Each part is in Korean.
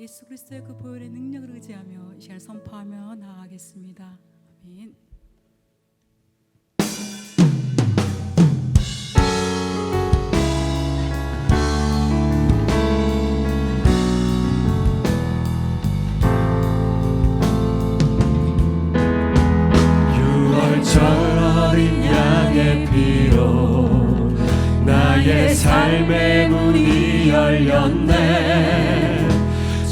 예수 그리스도의 그 보혈의 능력을 의지하며 이 시간 선포하며 나아가겠습니다. 아멘. 어린 양의 피로 나의 삶의 문이 열렸네.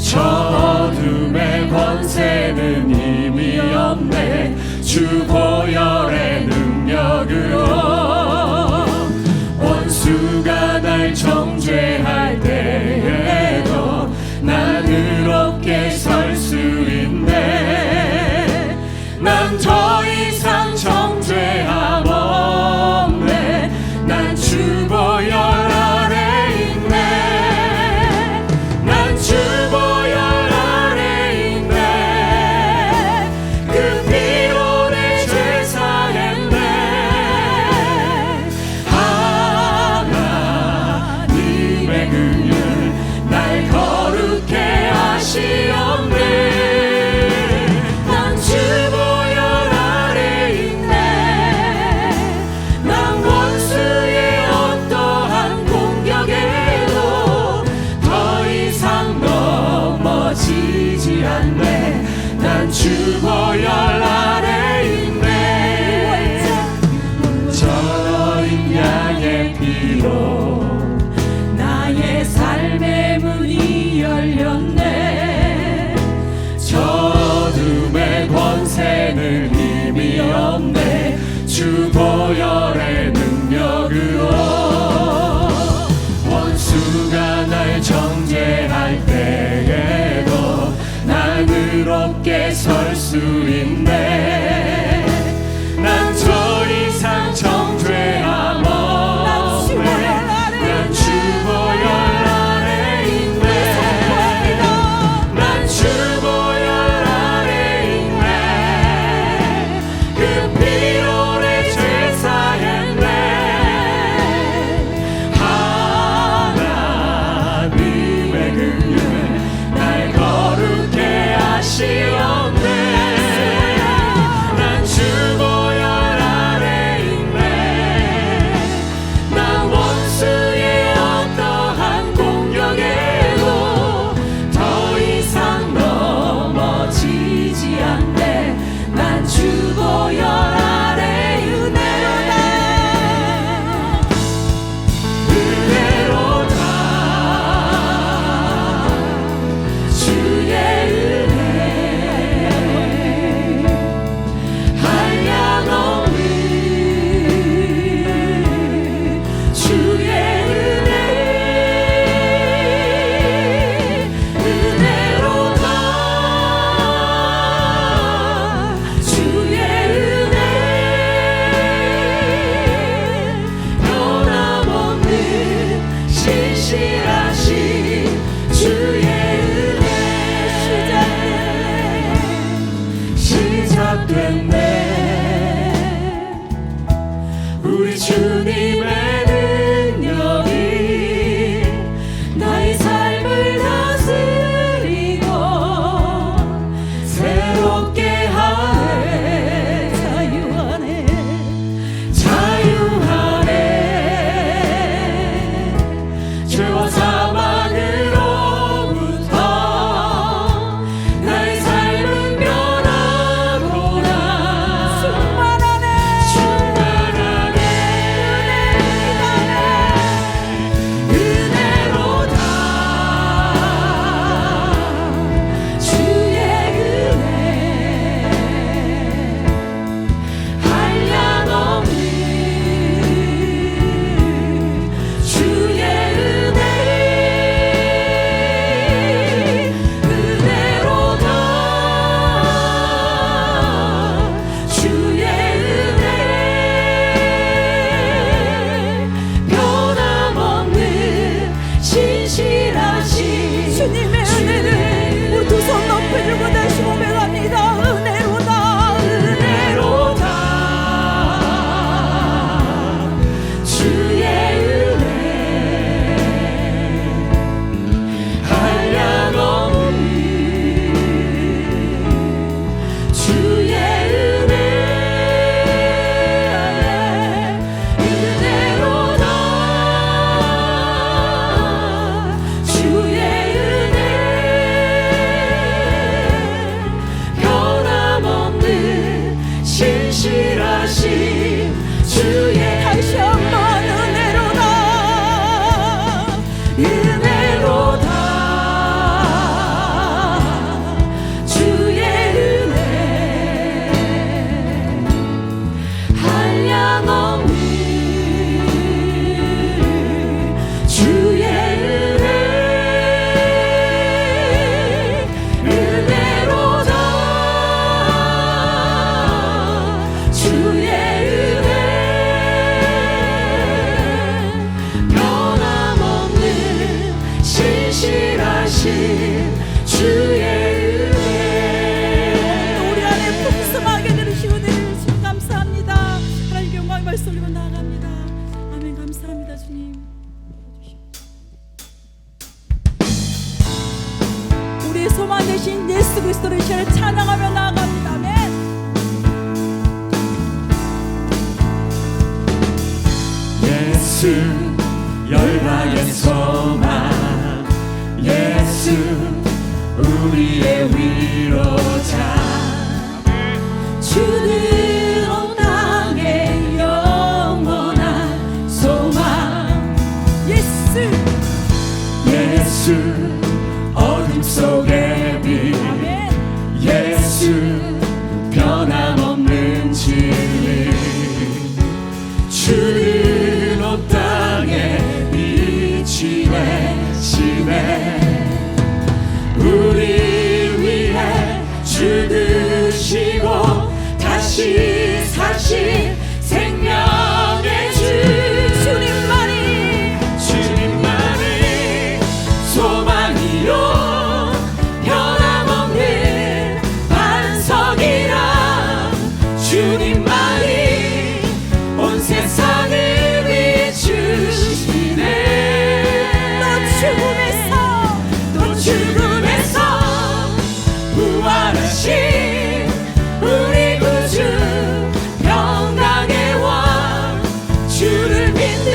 저 어둠의 권세는 힘이 없네. 주 보혈의 능력으로 원수가 날 정죄할 때에도 난 의롭게 설 수 있네. 난 더 이상 정죄함 없네. 난 주 보혈 아래 있네. 난 주 보혈 아래 있네. 그 피로 내 죄 사했네. 하나님의 긍휼 날 거룩해 하시옵네. 난 주 보혈 아래 있네. 저 어린 양의 피로 나의 삶의 문이 열렸네. 저 어둠의 권세는 힘이 없네. 주 보혈의 능력으로 원수가 날 정죄할 때에도 난 의롭게 설 수 있네. 난 더 이상 정죄함 없네. 난 주 보혈 아래 있네. 난 주 보혈 아래 있네. 그 피로 내 죄 사했네. 하나님의 긍휼 날 거룩해 하시옵네. 신실하신 주의 다시 한번 은혜로다 주의 은혜 한량없는 주의 은혜 은혜로다 주의 은혜 변함없는 신실하신 주의 은혜 우리 안에 풍성하게 내리시 은혜를 주님 감사합니다. 하나님 영광의 말씀 올리고 나아갑니다. 아멘. 감사합니다 주님. 우리의 소망 되신 예수 그리스도를 시를 찬양하며 나아갑니다. 아멘. 예수 열방의 소망 예수 우리의 위로자 주는 온 땅의 영원한 소망 예수 예수 어둠 속의 빛 아멘. 예수 변함없는 진리 주는 온 땅에 빛이 되시네 우리 위해 죽으시고 다시 사신 생명의 주 주님만이 소망이요 변함없는 반석이라 주님만이 온 세상을 비추시네 또 죽음에서 부활하신 우리 구주 평강의 왕 주를 믿는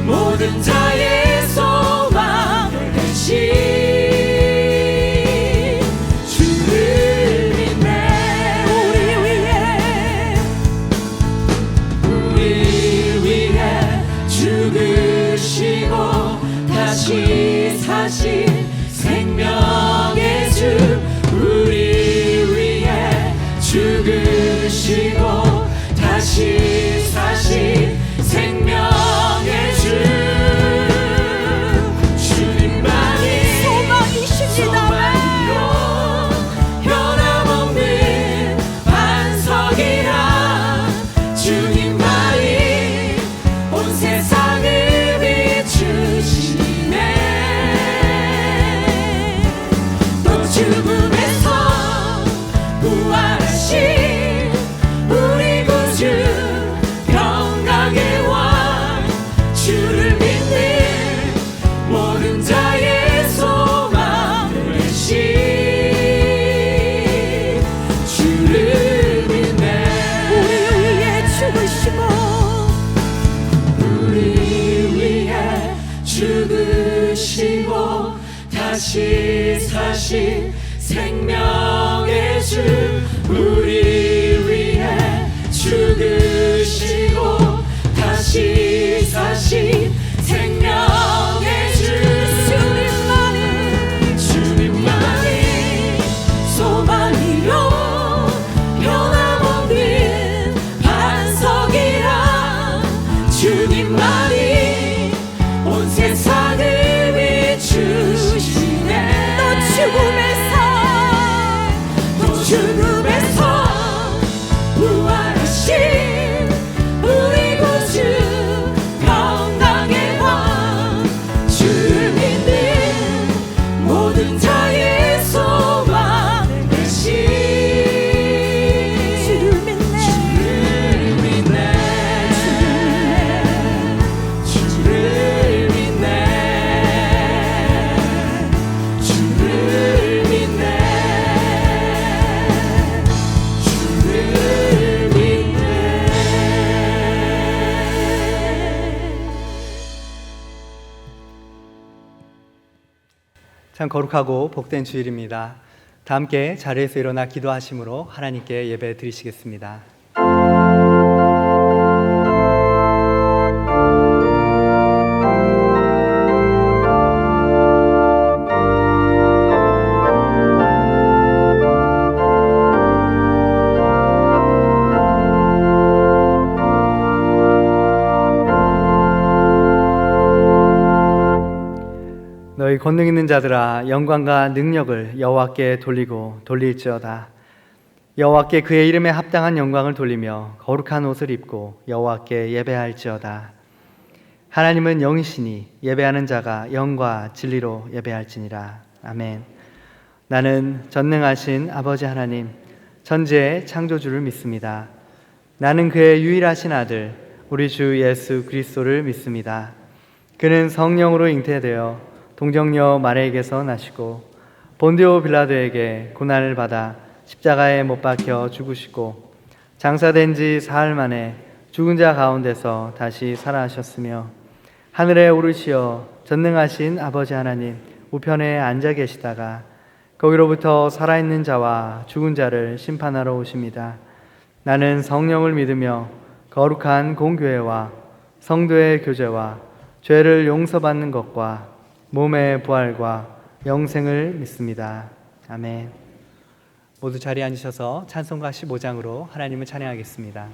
모든 자의 소망 되신 주를 믿네 우리 위해 죽으시고 다시 사신 생명의 주 우리 위해 죽으시고 다시 사신 생명의 주 주님만이 소망이요 변함없는 반석이라 주님만이 온 세상을 비추시네 또 죽음에서 부활하신 우리 구주 평강의 왕 주를 믿는 모든 자의 소망 되신 주를 믿네 우리 위해 죽으시고 다시 사신 생명의 주 우리 위해 죽으시고 다시 사신 생명의 주 주님만이 소망이요 변함없는 반석이라 주님만이 온 세상을 비추시네 또 죽음에서 부활하신 우리 구주 평강의 왕 주를 믿는 모든 자의 소망 되신 주를 믿네 주를 믿네 참 거룩하고 복된 주일입니다. 다 함께 자리에서 일어나 기도하심으로 하나님께 예배 드리시겠습니다. 너희 권능 있는 자들아, 영광과 능력을 여호와께 돌리고 돌릴지어다. 여호와께 그의 이름에 합당한 영광을 돌리며 거룩한 옷을 입고 여호와께 예배할지어다. 하나님은 영이시니 예배하는 자가 영과 진리로 예배할지니라. 아멘. 나는 전능하신 아버지 하나님, 천지의 창조주를 믿습니다. 나는 그의 유일하신 아들 우리 주 예수 그리스도를 믿습니다. 그는 성령으로 잉태되어 동정녀 마리아에게서 나시고 본디오 빌라도에게 고난을 받아 십자가에 못 박혀 죽으시고 장사된 지 사흘 만에 죽은 자 가운데서 다시 살아나셨으며 하늘에 오르시어 전능하신 아버지 하나님 우편에 앉아 계시다가 거기로부터 살아있는 자와 죽은 자를 심판하러 오십니다. 나는 성령을 믿으며 거룩한 공교회와 성도의 교제와 죄를 용서받는 것과 몸의 부활과 영생을 믿습니다. 아멘. 모두 자리에 앉으셔서 찬송가 15장으로 하나님을 찬양하겠습니다.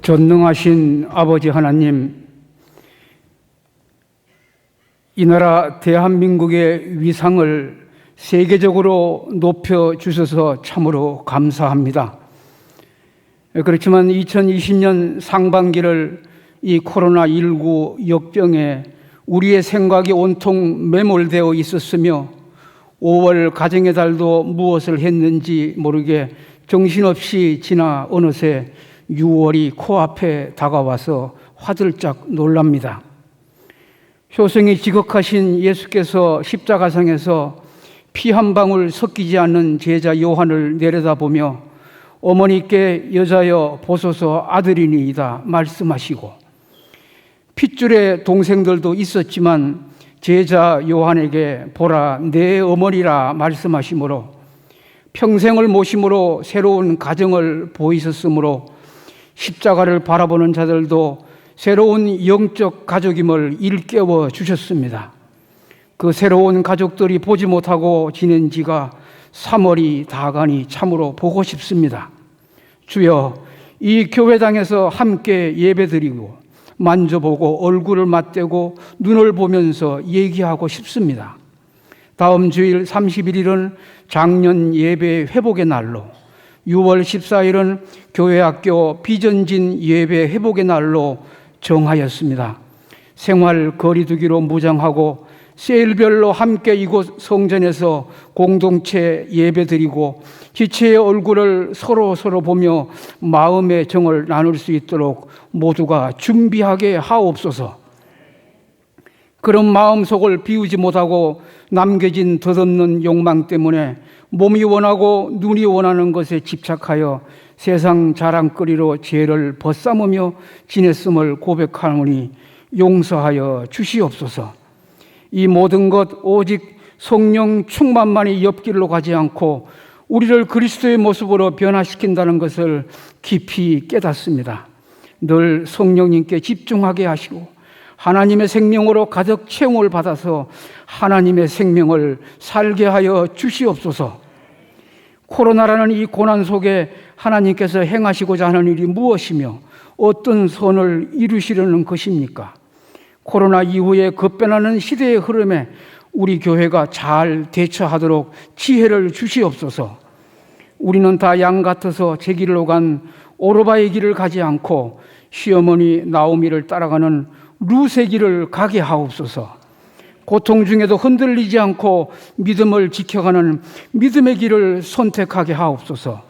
전능하신 아버지 하나님, 이 나라 대한민국의 위상을 세계적으로 높여주셔서 참으로 감사합니다. 그렇지만 2020년 상반기를 이 코로나19 역병에 우리의 생각이 온통 매몰되어 있었으며 5월 가정의 달도 무엇을 했는지 모르게 정신없이 지나 어느새 6월이 코앞에 다가와서 화들짝 놀랍니다. 효성이 지극하신 예수께서 십자가상에서 피 한 방울 섞이지 않는 제자 요한을 내려다보며 어머니께 여자여 보소서 아들이니이다 말씀하시고, 핏줄의 동생들도 있었지만 제자 요한에게 보라 내 어머니라 말씀하시므로 평생을 모심으로 새로운 가정을 보이셨으므로 십자가를 바라보는 자들도 새로운 영적 가족임을 일깨워 주셨습니다. 그 새로운 가족들이 보지 못하고 지낸 지가 3월이 다가니 참으로 보고 싶습니다. 주여, 이 교회당에서 함께 예배드리고 만져보고 얼굴을 맞대고 눈을 보면서 얘기하고 싶습니다. 다음 주일 31일은 작년 예배 회복의 날로, 6월 14일은 교회학교 비전진 예배 회복의 날로 정하였습니다. 생활 거리두기로 무장하고 세일별로 함께 이곳 성전에서 공동체 예배드리고 지체의 얼굴을 서로 보며 마음의 정을 나눌 수 있도록 모두가 준비하게 하옵소서. 그런 마음속을 비우지 못하고 남겨진 덧없는 욕망 때문에 몸이 원하고 눈이 원하는 것에 집착하여 세상 자랑거리로 죄를 벗삼으며 지냈음을 고백하노니 용서하여 주시옵소서. 이 모든 것 오직 성령 충만만이 옆길로 가지 않고 우리를 그리스도의 모습으로 변화시킨다는 것을 깊이 깨닫습니다. 늘 성령님께 집중하게 하시고 하나님의 생명으로 가득 채움을 받아서 하나님의 생명을 살게 하여 주시옵소서. 코로나라는 이 고난 속에 하나님께서 행하시고자 하는 일이 무엇이며 어떤 선을 이루시려는 것입니까? 코로나 이후에 급변하는 시대의 흐름에 우리 교회가 잘 대처하도록 지혜를 주시옵소서. 우리는 다 양 같아서 제 길로 간 오르바의 길을 가지 않고 시어머니 나오미를 따라가는 룻의 길을 가게 하옵소서. 고통 중에도 흔들리지 않고 믿음을 지켜가는 믿음의 길을 선택하게 하옵소서.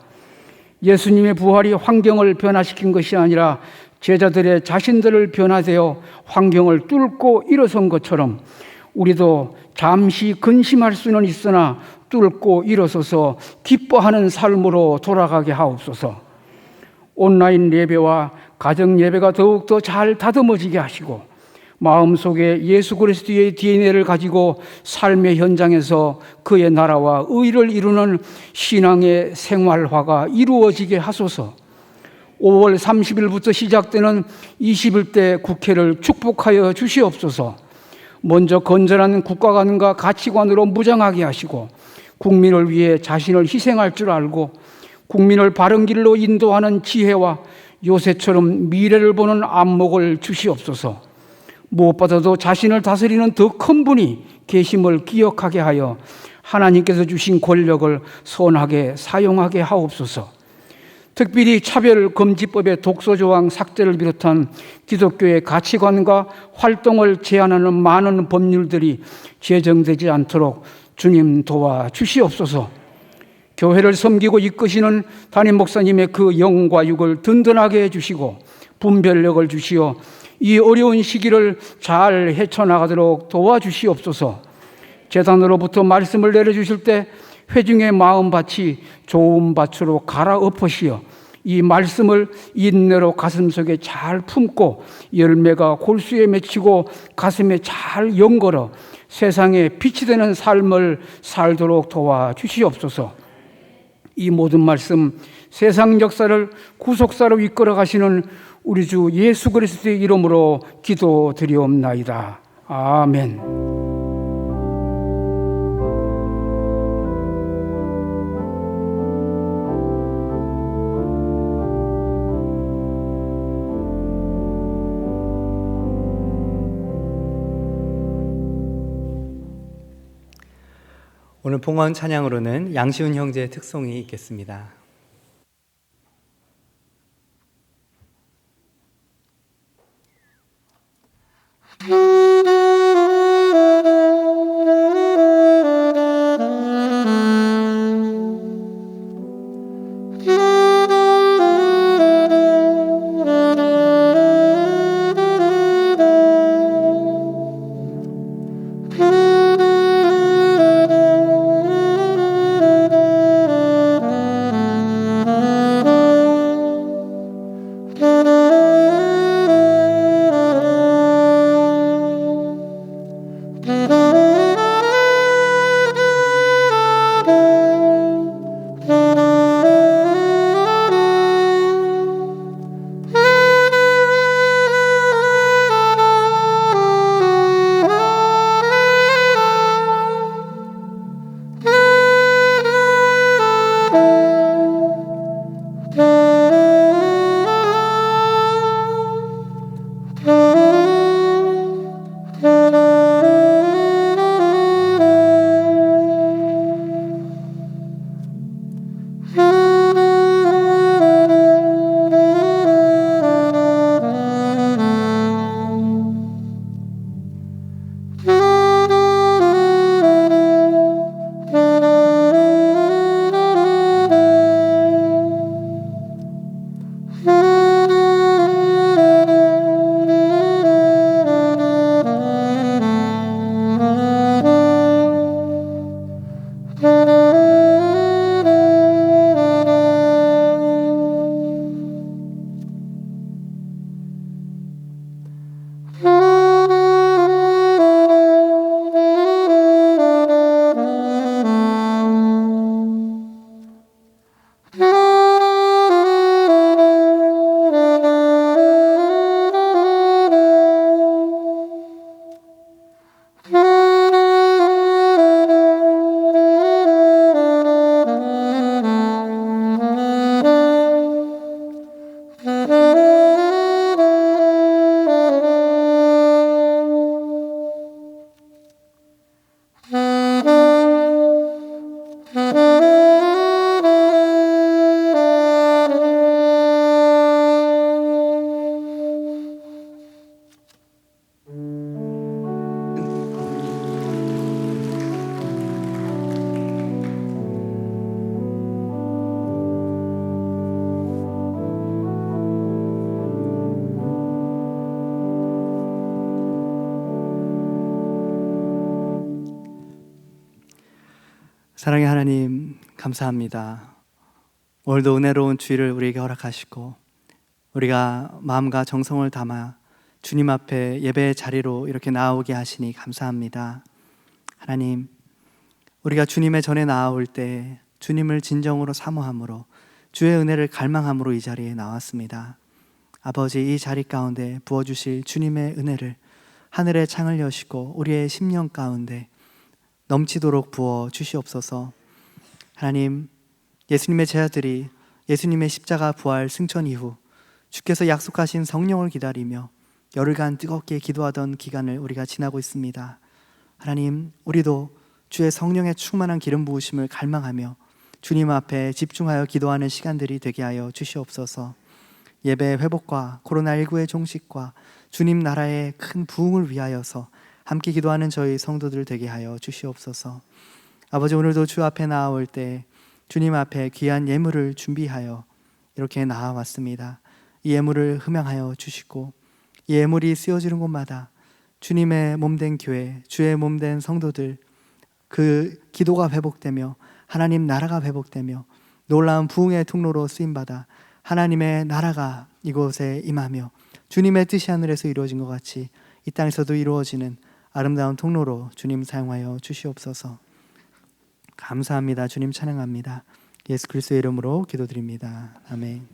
예수님의 부활이 환경을 변화시킨 것이 아니라 제자들의 자신들을 변화되어 환경을 뚫고 일어선 것처럼 우리도 잠시 근심할 수는 있으나 뚫고 일어서서 기뻐하는 삶으로 돌아가게 하옵소서. 온라인 예배와 가정 예배가 더욱더 잘 다듬어지게 하시고 마음속에 예수 그리스도의 DNA를 가지고 삶의 현장에서 그의 나라와 의를 이루는 신앙의 생활화가 이루어지게 하소서. 5월 30일부터 시작되는 21대 국회를 축복하여 주시옵소서. 먼저 건전한 국가관과 가치관으로 무장하게 하시고 국민을 위해 자신을 희생할 줄 알고 국민을 바른 길로 인도하는 지혜와 요새처럼 미래를 보는 안목을 주시옵소서. 무엇보다도 자신을 다스리는 더 큰 분이 계심을 기억하게 하여 하나님께서 주신 권력을 선하게 사용하게 하옵소서. 특별히 차별금지법의 독소조항 삭제를 비롯한 기독교의 가치관과 활동을 제한하는 많은 법률들이 제정되지 않도록 주님 도와 주시옵소서. 교회를 섬기고 이끄시는 담임 목사님의 그 영과 육을 든든하게 해주시고 분별력을 주시어 이 어려운 시기를 잘 헤쳐나가도록 도와주시옵소서. 제단으로부터 말씀을 내려주실 때 회중의 마음밭이 좋은 밭으로 갈아엎으시어 이 말씀을 인내로 가슴속에 잘 품고 열매가 골수에 맺히고 가슴에 잘 연걸어 세상에 빛이 되는 삶을 살도록 도와주시옵소서. 이 모든 말씀 세상 역사를 구속사로 이끌어 가시는 우리 주 예수 그리스도의 이름으로 기도드리옵나이다. 아멘. 오늘 봉헌 찬양으로는 양시훈 형제의 특송이 있겠습니다. 사랑의 하나님, 감사합니다. 오늘도 은혜로운 주일을 우리에게 허락하시고 우리가 마음과 정성을 담아 주님 앞에 예배의 자리로 이렇게 나아오게 하시니 감사합니다. 하나님, 우리가 주님의 전에 나아올 때 주님을 진정으로 사모함으로 주의 은혜를 갈망함으로 이 자리에 나왔습니다. 아버지, 이 자리 가운데 부어주실 주님의 은혜를 하늘의 창을 여시고 우리의 심령 가운데 넘치도록 부어 주시옵소서. 하나님, 예수님의 제자들이 예수님의 십자가 부활 승천 이후 주께서 약속하신 성령을 기다리며 열흘간 뜨겁게 기도하던 기간을 우리가 지나고 있습니다. 하나님, 우리도 주의 성령의 충만한 기름 부으심을 갈망하며 주님 앞에 집중하여 기도하는 시간들이 되게 하여 주시옵소서. 예배의 회복과 코로나19의 종식과 주님 나라의 큰 부흥을 위하여서 함께 기도하는 저희 성도들 되게 하여 주시옵소서. 아버지, 오늘도 주 앞에 나아올 때 주님 앞에 귀한 예물을 준비하여 이렇게 나아왔습니다. 이 예물을 흠양하여 주시고 이 예물이 쓰여지는 곳마다 주님의 몸된 교회, 주의 몸된 성도들, 그 기도가 회복되며 하나님 나라가 회복되며 놀라운 부흥의 통로로 쓰임받아 하나님의 나라가 이곳에 임하며 주님의 뜻이 하늘에서 이루어진 것 같이 이 땅에서도 이루어지는 아름다운 통로로 주님 사용하여 주시옵소서. 감사합니다. 주님 찬양합니다. 예수 그리스도의 이름으로 기도드립니다. 아멘.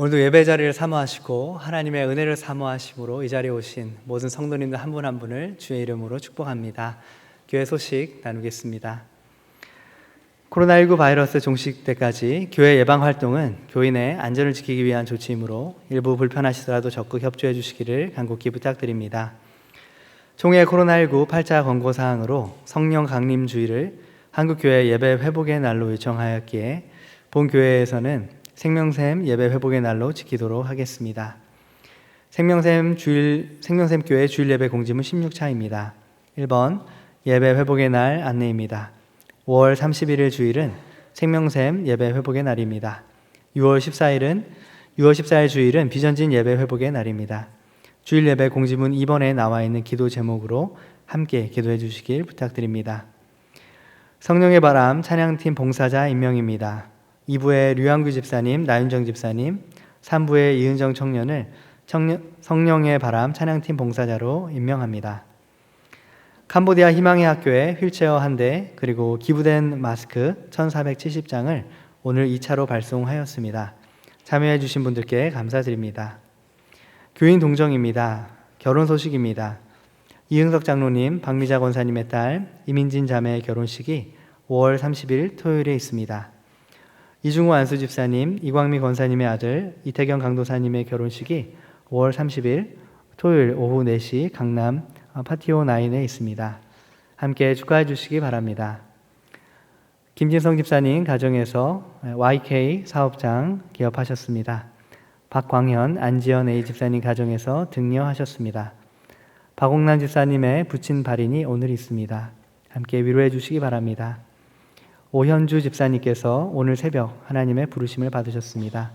오늘도 예배 자리를 사모하시고 하나님의 은혜를 사모하심으로 이 자리에 오신 모든 성도님들 한 분 한 분을 주의 이름으로 축복합니다. 교회 소식 나누겠습니다. 코로나19 바이러스 종식 때까지 교회 예방 활동은 교인의 안전을 지키기 위한 조치이므로 일부 불편하시더라도 적극 협조해 주시기를 간곡히 부탁드립니다. 총회 코로나19 8차 권고사항으로 성령 강림 주일을 한국교회 예배 회복의 날로 요청하였기에 본교회에서는 생명샘 예배 회복의 날로 지키도록 하겠습니다. 생명샘 교회 주일 예배 공지문 16차입니다. 1번 예배 회복의 날 안내입니다. 5월 31일 주일은 생명샘 예배 회복의 날입니다. 6월 14일 주일은 비전진 예배 회복의 날입니다. 주일 예배 공지문 2번에 나와 있는 기도 제목으로 함께 기도해 주시길 부탁드립니다. 성령의 바람 찬양팀 봉사자 임명입니다. 2부의 류한규 집사님, 나윤정 집사님, 3부의 이은정 청년을 성령의 바람 찬양팀 봉사자로 임명합니다. 캄보디아 희망의 학교에 휠체어 1대 그리고 기부된 마스크 1470장을 오늘 2차로 발송하였습니다. 참여해 주신 분들께 감사드립니다. 교인 동정입니다. 결혼 소식입니다. 이흥석 장로님, 박미자 권사님의 딸 이민진 자매의 결혼식이 5월 30일 토요일에 있습니다. 이중호 안수 집사님, 이광미 권사님의 아들 이태경 강도사님의 결혼식이 5월 30일 토요일 오후 4시 강남 파티오 9에 있습니다. 함께 축하해 주시기 바랍니다. 김진성 집사님 가정에서 YK 사업장 개업하셨습니다. 박광현, 안지연 A 집사님 가정에서 등려하셨습니다. 박옥란 집사님의 부친 발인이 오늘 있습니다. 함께 위로해 주시기 바랍니다. 오현주 집사님께서 오늘 새벽 하나님의 부르심을 받으셨습니다.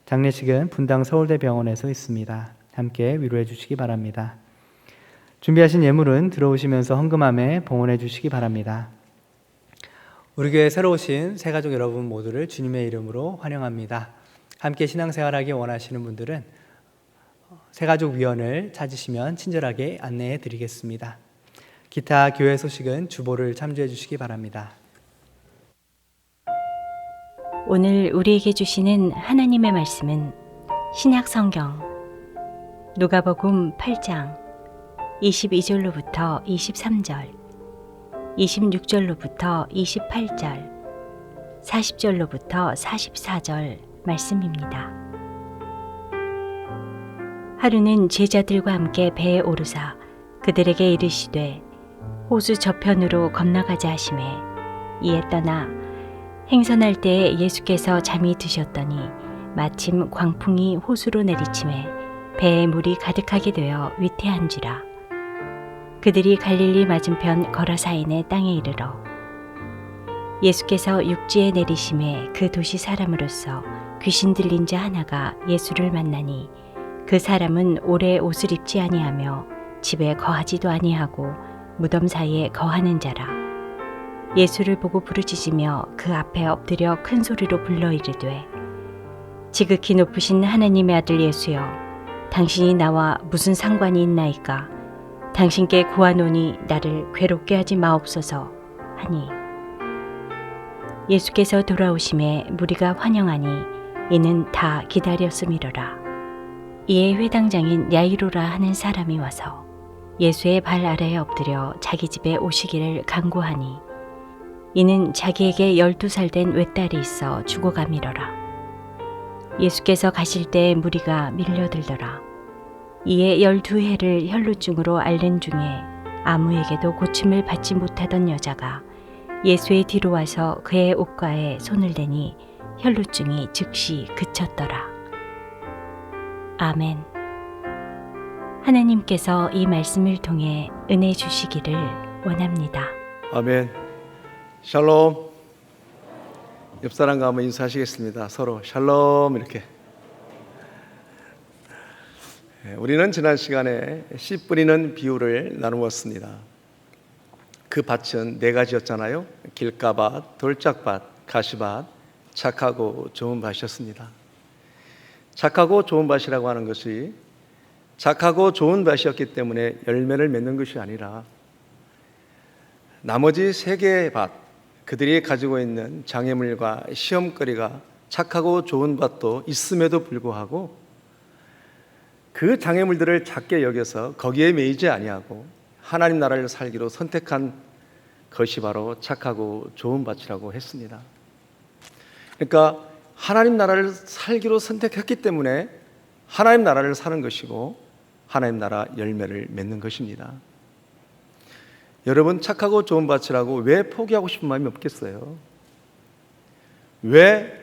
장례식은 분당 서울대병원에서 있습니다. 함께 위로해 주시기 바랍니다. 준비하신 예물은 들어오시면서 헌금함에 봉헌해 주시기 바랍니다. 우리 교회 새로 오신 새가족 여러분 모두를 주님의 이름으로 환영합니다. 함께 신앙생활하기 원하시는 분들은 새가족위원을 찾으시면 친절하게 안내해 드리겠습니다. 기타 교회 소식은 주보를 참조해 주시기 바랍니다. 오늘 우리에게 주시는 하나님의 말씀은 신약 성경 누가복음 8장 22절로부터 23절, 26절로부터 28절, 40절로부터 44절 말씀입니다. 하루는 제자들과 함께 배에 오르사 그들에게 이르시되 호수 저편으로 건너가자 하시매 이에 떠나 행선할 때에 예수께서 잠이 드셨더니 마침 광풍이 호수로 내리침에 배에 물이 가득하게 되어 위태한지라. 그들이 갈릴리 맞은편 거라사인의 땅에 이르러 예수께서 육지에 내리심에 그 도시 사람으로서 귀신 들린 자 하나가 예수를 만나니 그 사람은 오래 옷을 입지 아니하며 집에 거하지도 아니하고 무덤 사이에 거하는 자라. 예수를 보고 부르짖으며 그 앞에 엎드려 큰 소리로 불러 이르되 지극히 높으신 하나님의 아들 예수여, 당신이 나와 무슨 상관이 있나이까? 당신께 구하노니 나를 괴롭게 하지 마옵소서 하니, 예수께서 돌아오심에 무리가 환영하니 이는 다 기다렸음이로라. 이에 회당장인 야이로라 하는 사람이 와서 예수의 발 아래에 엎드려 자기 집에 오시기를 간구하니, 이는 자기에게 12살 된 외딸이 있어 죽어가미러라. 예수께서 가실 때에 무리가 밀려들더라. 이에 12해를 혈루증으로 앓는 중에 아무에게도 고침을 받지 못하던 여자가 예수의 뒤로 와서 그의 옷가에 손을 대니 혈루증이 즉시 그쳤더라. 아멘. 하나님께서 이 말씀을 통해 은혜 주시기를 원합니다. 아멘. 샬롬. 옆 사람과 한번 인사하시겠습니다. 서로 샬롬 이렇게. 우리는 지난 시간에 씨 뿌리는 비유를 나누었습니다. 그 밭은 4가지였잖아요. 길가밭, 돌짝밭, 가시밭, 착하고 좋은 밭이었습니다. 착하고 좋은 밭이라고 하는 것이 착하고 좋은 밭이었기 때문에 열매를 맺는 것이 아니라 나머지 3개의 밭, 그들이 가지고 있는 장애물과 시험거리가 착하고 좋은 밭도 있음에도 불구하고 그 장애물들을 작게 여겨서 거기에 매이지 아니하고 하나님 나라를 살기로 선택한 것이 바로 착하고 좋은 밭이라고 했습니다. 그러니까 하나님 나라를 살기로 선택했기 때문에 하나님 나라를 사는 것이고 하나님 나라 열매를 맺는 것입니다. 여러분, 착하고 좋은 밭이라고 왜 포기하고 싶은 마음이 없겠어요? 왜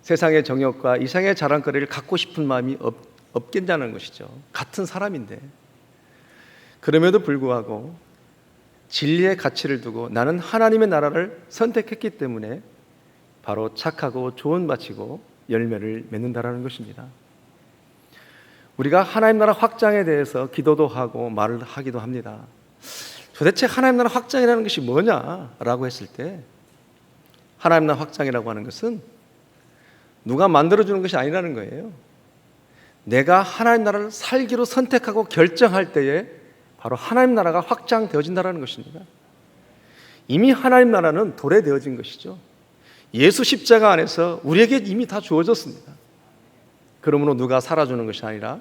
세상의 정욕과 이상의 자랑거리를 갖고 싶은 마음이 없겠냐는 것이죠. 같은 사람인데. 그럼에도 불구하고 진리의 가치를 두고 나는 하나님의 나라를 선택했기 때문에 바로 착하고 좋은 밭이고 열매를 맺는다라는 것입니다. 우리가 하나님 나라 확장에 대해서 기도도 하고 말을 하기도 합니다. 도대체 하나님 나라 확장이라는 것이 뭐냐라고 했을 때 하나님 나라 확장이라고 하는 것은 누가 만들어주는 것이 아니라는 거예요. 내가 하나님 나라를 살기로 선택하고 결정할 때에 바로 하나님 나라가 확장되어진다는 것입니다. 이미 하나님 나라는 도래되어진 것이죠. 예수 십자가 안에서 우리에게 이미 다 주어졌습니다. 그러므로 누가 살아주는 것이 아니라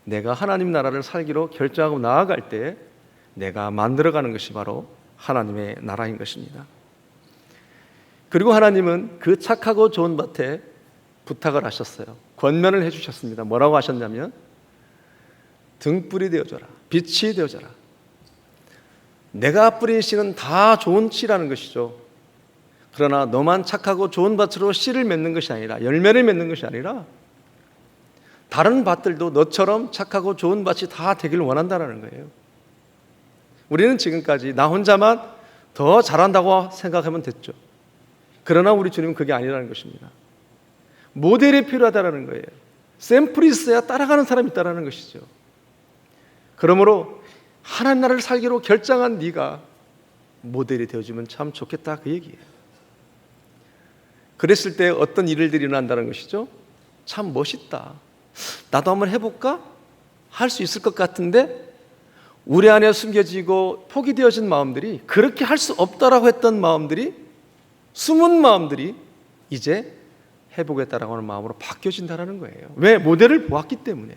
내가 하나님 나라를 살기로 결정하고 나아갈 때 내가 만들어가는 것이 바로 하나님의 나라인 것입니다. 그리고 하나님은 그 착하고 좋은 밭에 부탁을 하셨어요. 권면을 해주셨습니다. 뭐라고 하셨냐면 등불이 되어줘라, 빛이 되어줘라. 내가 뿌린 씨는 다 좋은 씨라는 것이죠. 그러나 너만 착하고 좋은 밭으로 씨를 맺는 것이 아니라, 열매를 맺는 것이 아니라 다른 밭들도 너처럼 착하고 좋은 밭이 다 되기를 원한다는 거예요. 우리는 지금까지 나 혼자만 더 잘한다고 생각하면 됐죠. 그러나 우리 주님은 그게 아니라는 것입니다. 모델이 필요하다는 거예요. 샘플이 있어야 따라가는 사람이 있다는 것이죠. 그러므로 하나님 나라를 살기로 결정한 네가 모델이 되어주면 참 좋겠다, 그 얘기예요. 그랬을 때 어떤 일들이 일어난다는 것이죠. 참 멋있다, 나도 한번 해볼까? 할 수 있을 것 같은데 우리 안에 숨겨지고 포기되어진 마음들이, 그렇게 할 수 없다라고 했던 마음들이, 숨은 마음들이 이제 해보겠다라고 하는 마음으로 바뀌어진다는 거예요. 왜? 모델을 보았기 때문에.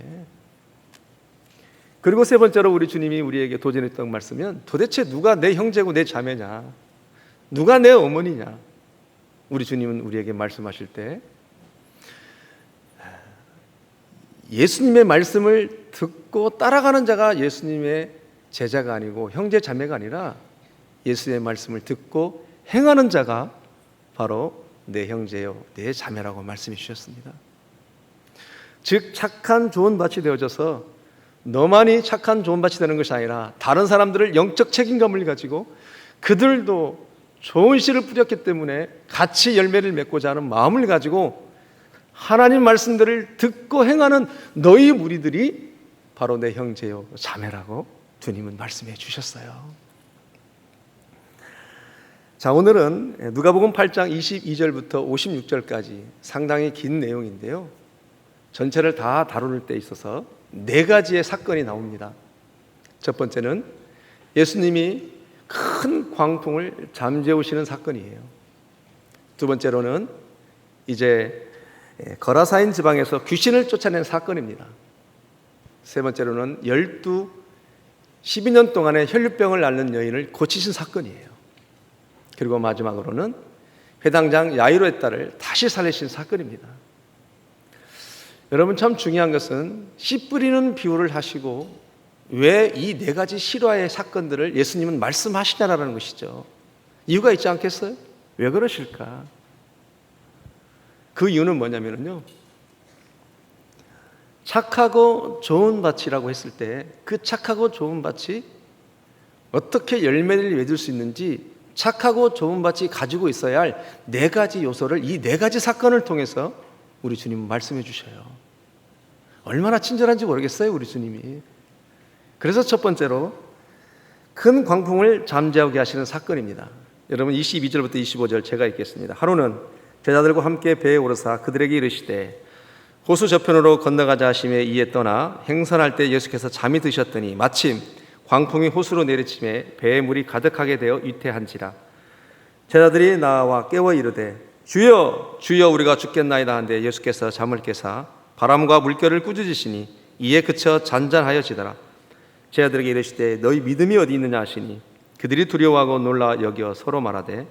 그리고 세 번째로 우리 주님이 우리에게 도전했던 말씀은 도대체 누가 내 형제고 내 자매냐, 누가 내 어머니냐. 우리 주님은 우리에게 말씀하실 때 예수님의 말씀을 듣고 따라가는 자가 예수님의 제자가 아니고 형제 자매가 아니라 예수의 말씀을 듣고 행하는 자가 바로 내 형제요 내 자매라고 말씀해 주셨습니다. 즉 착한 좋은 밭이 되어져서 너만이 착한 좋은 밭이 되는 것이 아니라 다른 사람들을 영적 책임감을 가지고 그들도 좋은 씨를 뿌렸기 때문에 같이 열매를 맺고자 하는 마음을 가지고 하나님 말씀들을 듣고 행하는 너희 무리들이 바로 내 형제요 자매라고 주님은 말씀해 주셨어요. 자, 오늘은 누가복음 8장 22절부터 56절까지 상당히 긴 내용인데요. 전체를 다 다룰 때 있어서 네 가지의 사건이 나옵니다. 첫 번째는 예수님이 큰 광풍을 잠재우시는 사건이에요. 두 번째로는 이제 거라사인 지방에서 귀신을 쫓아낸 사건입니다. 세 번째로는 12년 동안의 혈류병을 앓는 여인을 고치신 사건이에요. 그리고 마지막으로는 회당장 야이로의 딸을 다시 살리신 사건입니다. 여러분, 참 중요한 것은 씨 뿌리는 비유를 하시고 왜 이 네 가지 실화의 사건들을 예수님은 말씀하시냐라는 것이죠. 이유가 있지 않겠어요? 왜 그러실까? 그 이유는 뭐냐면요, 착하고 좋은 밭이라고 했을 때 그 착하고 좋은 밭이 어떻게 열매를 맺을 수 있는지 착하고 좋은 밭이 가지고 있어야 할 네 가지 요소를 이 네 가지 사건을 통해서 우리 주님은 말씀해 주셔요. 얼마나 친절한지 모르겠어요, 우리 주님이. 그래서 첫 번째로 큰 광풍을 잠재우게 하시는 사건입니다. 여러분, 22절부터 25절 제가 읽겠습니다. 하루는 제자들과 함께 배에 오르사 그들에게 이르시되 호수 저편으로 건너가자 하심에 이에 떠나 행선할 때 예수께서 잠이 드셨더니 마침 광풍이 호수로 내리침에 배에 물이 가득하게 되어 위태한지라. 제자들이 나와 깨워 이르되 주여 주여 우리가 죽겠나이다 한데 예수께서 잠을 깨사 바람과 물결을 꾸짖으시니 이에 그쳐 잔잔하여지더라. 제자들에게 이르시되 너희 믿음이 어디 있느냐 하시니 그들이 두려워하고 놀라 여겨 서로 말하되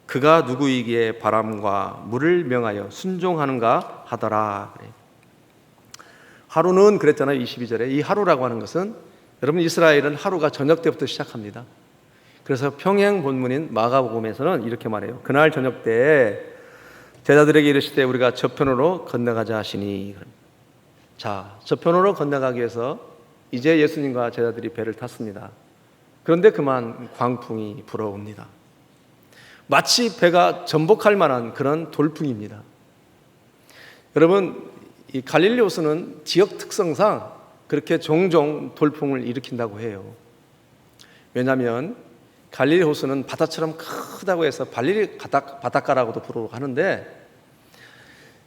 그가 누구이기에 바람과 물을 명하여 순종하는가 하더라. 그래. 하루는 그랬잖아요. 22절에 이 하루라고 하는 것은 여러분, 이스라엘은 하루가 저녁 때부터 시작합니다. 그래서 평행 본문인 마가복음에서는 이렇게 말해요. 그날 저녁 때 제자들에게 이르시되 우리가 저편으로 건너가자 하시니. 자, 저편으로 건너가기 위해서 이제 예수님과 제자들이 배를 탔습니다. 그런데 그만 광풍이 불어옵니다. 마치 배가 전복할 만한 그런 돌풍입니다. 여러분, 이 갈릴리 호수는 지역 특성상 그렇게 종종 돌풍을 일으킨다고 해요. 왜냐하면 갈릴리 호수는 바다처럼 크다고 해서 발리리 바닷가라고도 부르고 하는데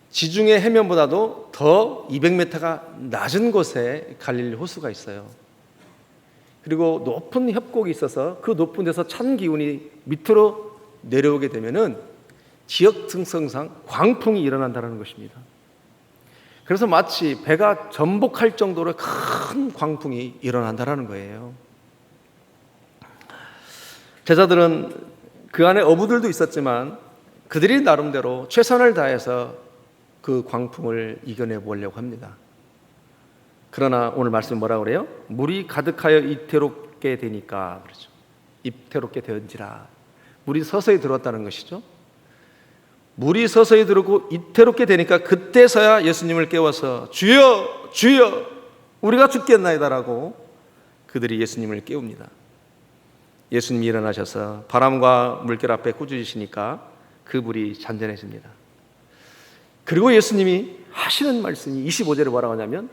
지중해 해면보다도 더 200m가 낮은 곳에 갈릴리 호수가 있어요. 그리고 높은 협곡이 있어서 그 높은 데서 찬 기운이 밑으로 내려오게 되면은 지역 특성상 광풍이 일어난다는 것입니다. 그래서 마치 배가 전복할 정도로 큰 광풍이 일어난다는 거예요. 제자들은 그 안에 어부들도 있었지만 그들이 나름대로 최선을 다해서 그 광풍을 이겨내 보려고 합니다. 그러나 오늘 말씀 뭐라고 그래요? 물이 가득하여 이태롭게 되니까 그렇죠. 이태롭게 되었지라. 물이 서서히 들어왔다는 것이죠. 물이 서서히 들어오고 이태롭게 되니까 그때서야 예수님을 깨워서 주여 주여 우리가 죽겠나이다라고 그들이 예수님을 깨웁니다. 예수님이 일어나셔서 바람과 물결 앞에 꾸짖으시니까 그 물이 잔잔해집니다. 그리고 예수님이 하시는 말씀이 25절에 뭐라고 하냐면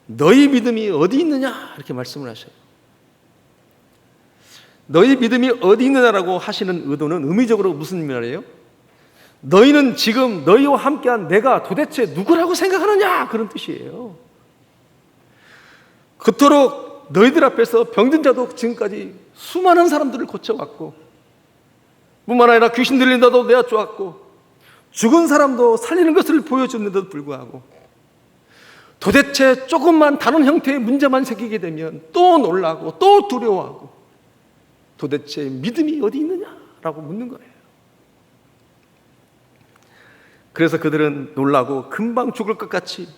너희 믿음이 어디 있느냐 이렇게 말씀을 하셔요. 너희 믿음이 어디 있느냐라고 하시는 의도는 의미적으로 무슨 말이에요? 너희는 지금 너희와 함께한 내가 도대체 누구라고 생각하느냐 그런 뜻이에요. 그토록 너희들 앞에서 병든 자도 지금까지 수많은 사람들을 고쳐왔고 뿐만 아니라 귀신 들린다도 내가 쪼았고 죽은 사람도 살리는 것을 보여줬는데도 불구하고 도대체 조금만 다른 형태의 문제만 생기게 되면 또 놀라고 또 두려워하고 도대체 믿음이 어디 있느냐라고 묻는 거예요. 그래서 그들은 놀라고 금방 죽을 것 같이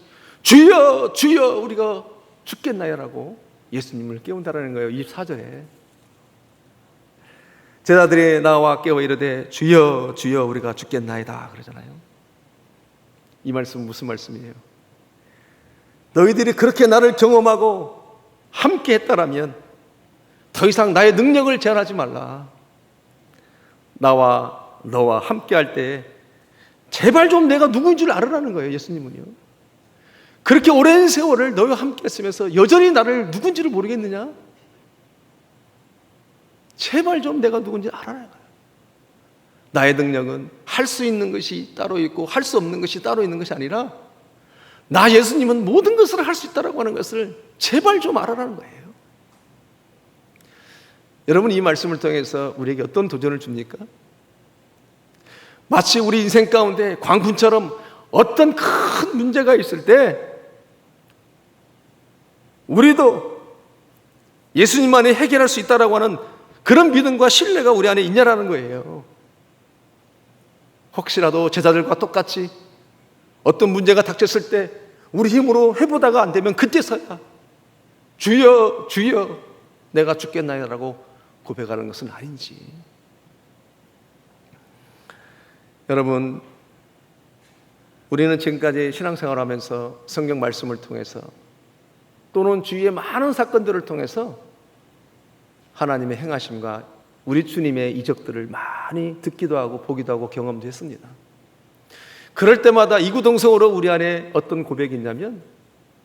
주여 주여 우리가 죽겠나요라고 예수님을 깨운다라는 거예요. 24절에 제자들이 나와 깨워 이르되 주여 주여 우리가 죽겠나이다 그러잖아요. 이 말씀은 무슨 말씀이에요? 너희들이 그렇게 나를 경험하고 함께 했다라면 더 이상 나의 능력을 제한하지 말라. 나와 너와 함께 할 때 제발 좀 내가 누구인 줄 알으라는 거예요. 예수님은요. 그렇게 오랜 세월을 너와 함께 했으면서 여전히 나를 누군지를 모르겠느냐? 제발 좀 내가 누군지 알아라. 나의 능력은 할 수 있는 것이 따로 있고 할 수 없는 것이 따로 있는 것이 아니라 나 예수님은 모든 것을 할 수 있다라고 하는 것을 제발 좀 알아라는 거예요. 여러분, 이 말씀을 통해서 우리에게 어떤 도전을 줍니까? 마치 우리 인생 가운데 광군처럼 어떤 큰 문제가 있을 때 우리도 예수님만이 해결할 수 있다라고 하는 그런 믿음과 신뢰가 우리 안에 있냐라는 거예요. 혹시라도 제자들과 똑같이 어떤 문제가 닥쳤을 때 우리 힘으로 해보다가 안 되면 그때서야 주여 주여 내가 죽겠나요라고 고백하는 것은 아닌지. 여러분, 우리는 지금까지 신앙생활을 하면서 성경 말씀을 통해서 또는 주위의 많은 사건들을 통해서 하나님의 행하심과 우리 주님의 이적들을 많이 듣기도 하고 보기도 하고 경험도 했습니다. 그럴 때마다 이구동성으로 우리 안에 어떤 고백이 있냐면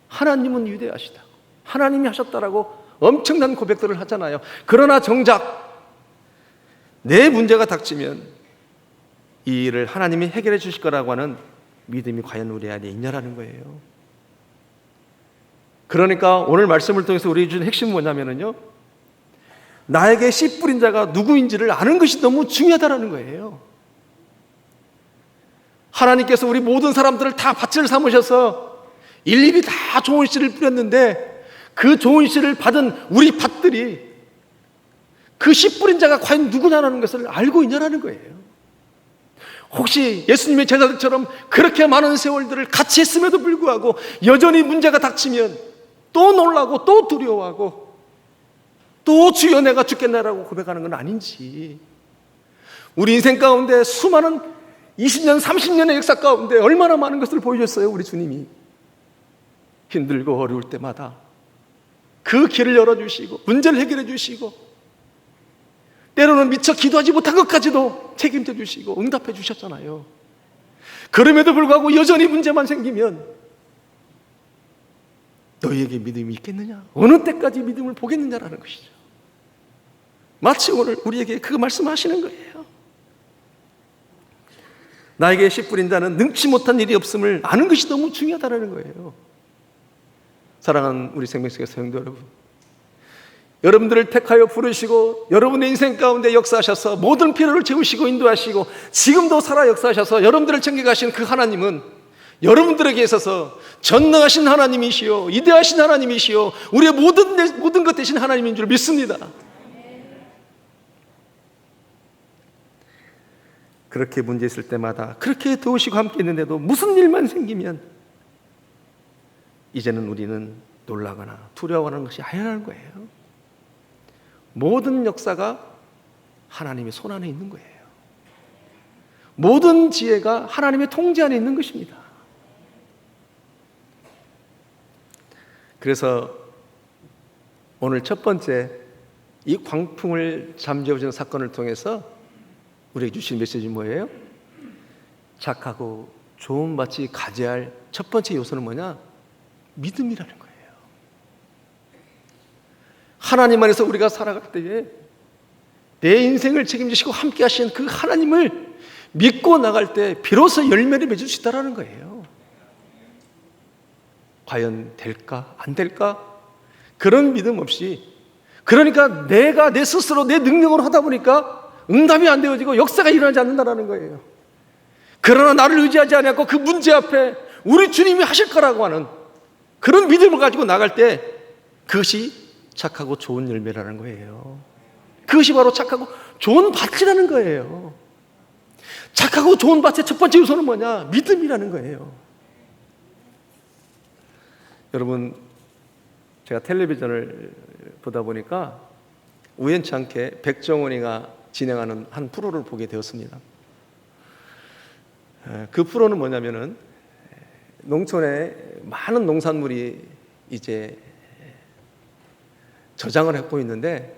하나님은 위대하시다, 하나님이 하셨다라고 엄청난 고백들을 하잖아요. 그러나 정작 내 문제가 닥치면 이 일을 하나님이 해결해 주실 거라고 하는 믿음이 과연 우리 안에 있냐라는 거예요. 그러니까 오늘 말씀을 통해서 우리 주는 핵심은 뭐냐면요, 나에게 씨 뿌린 자가 누구인지를 아는 것이 너무 중요하다는 거예요. 하나님께서 우리 모든 사람들을 다 밭을 삼으셔서 일일이 다 좋은 씨를 뿌렸는데 그 좋은 씨를 받은 우리 밭들이 그 씨 뿌린 자가 과연 누구냐라는 것을 알고 있냐라는 거예요. 혹시 예수님의 제자들처럼 그렇게 많은 세월들을 같이 했음에도 불구하고 여전히 문제가 닥치면 또 놀라고 또 두려워하고 또 주여 내가 죽겠나라고 고백하는 건 아닌지. 우리 인생 가운데 수많은 20년, 30년의 역사 가운데 얼마나 많은 것을 보여줬어요. 우리 주님이 힘들고 어려울 때마다 그 길을 열어주시고 문제를 해결해 주시고 때로는 미처 기도하지 못한 것까지도 책임져 주시고 응답해 주셨잖아요. 그럼에도 불구하고 여전히 문제만 생기면 너희에게 믿음이 있겠느냐? 어느 때까지 믿음을 보겠느냐라는 것이죠. 마치 오늘 우리에게 그 말씀하시는 거예요. 나에게 씨 뿌린다는 능치 못한 일이 없음을 아는 것이 너무 중요하다는 거예요. 사랑하는 우리 생명식의 성도 여러분, 여러분들을 택하여 부르시고 여러분의 인생 가운데 역사하셔서 모든 필요를 채우시고 인도하시고 지금도 살아 역사하셔서 여러분들을 챙겨가신 그 하나님은 여러분들에게 있어서 전능하신 하나님이시요 위대하신 하나님이시요 우리의 모든 것 되신 하나님인 줄 믿습니다. 그렇게 문제 있을 때마다 그렇게 도우시고 함께 있는데도 무슨 일만 생기면 이제는 우리는 놀라거나 두려워하는 것이 아니라는 거예요. 모든 역사가 하나님의 손 안에 있는 거예요. 모든 지혜가 하나님의 통제 안에 있는 것입니다. 그래서 오늘 첫 번째 이 광풍을 잠재워주는 사건을 통해서 우리에게 주신 메시지는 뭐예요? 착하고 좋은 밭이 가져야 할 첫 번째 요소는 뭐냐? 믿음이라는 거예요. 하나님 안에서 우리가 살아갈 때에 내 인생을 책임지시고 함께 하신 그 하나님을 믿고 나갈 때 비로소 열매를 맺을 수 있다는 거예요. 과연 될까? 안 될까? 그런 믿음 없이, 그러니까 내가 내 스스로 내 능력으로 하다 보니까 응답이 안 되어지고 역사가 일어나지 않는다는 거예요. 그러나 나를 의지하지 않고 그 문제 앞에 우리 주님이 하실 거라고 하는 그런 믿음을 가지고 나갈 때 그것이 착하고 좋은 열매라는 거예요. 그것이 바로 착하고 좋은 밭이라는 거예요. 착하고 좋은 밭의 첫 번째 요소는 뭐냐? 믿음이라는 거예요. 여러분, 제가 텔레비전을 보다 보니까 우연치 않게 백종원이가 진행하는 한 프로를 보게 되었습니다. 그 프로는 뭐냐면은 농촌에 많은 농산물이 이제 저장을 하고 있는데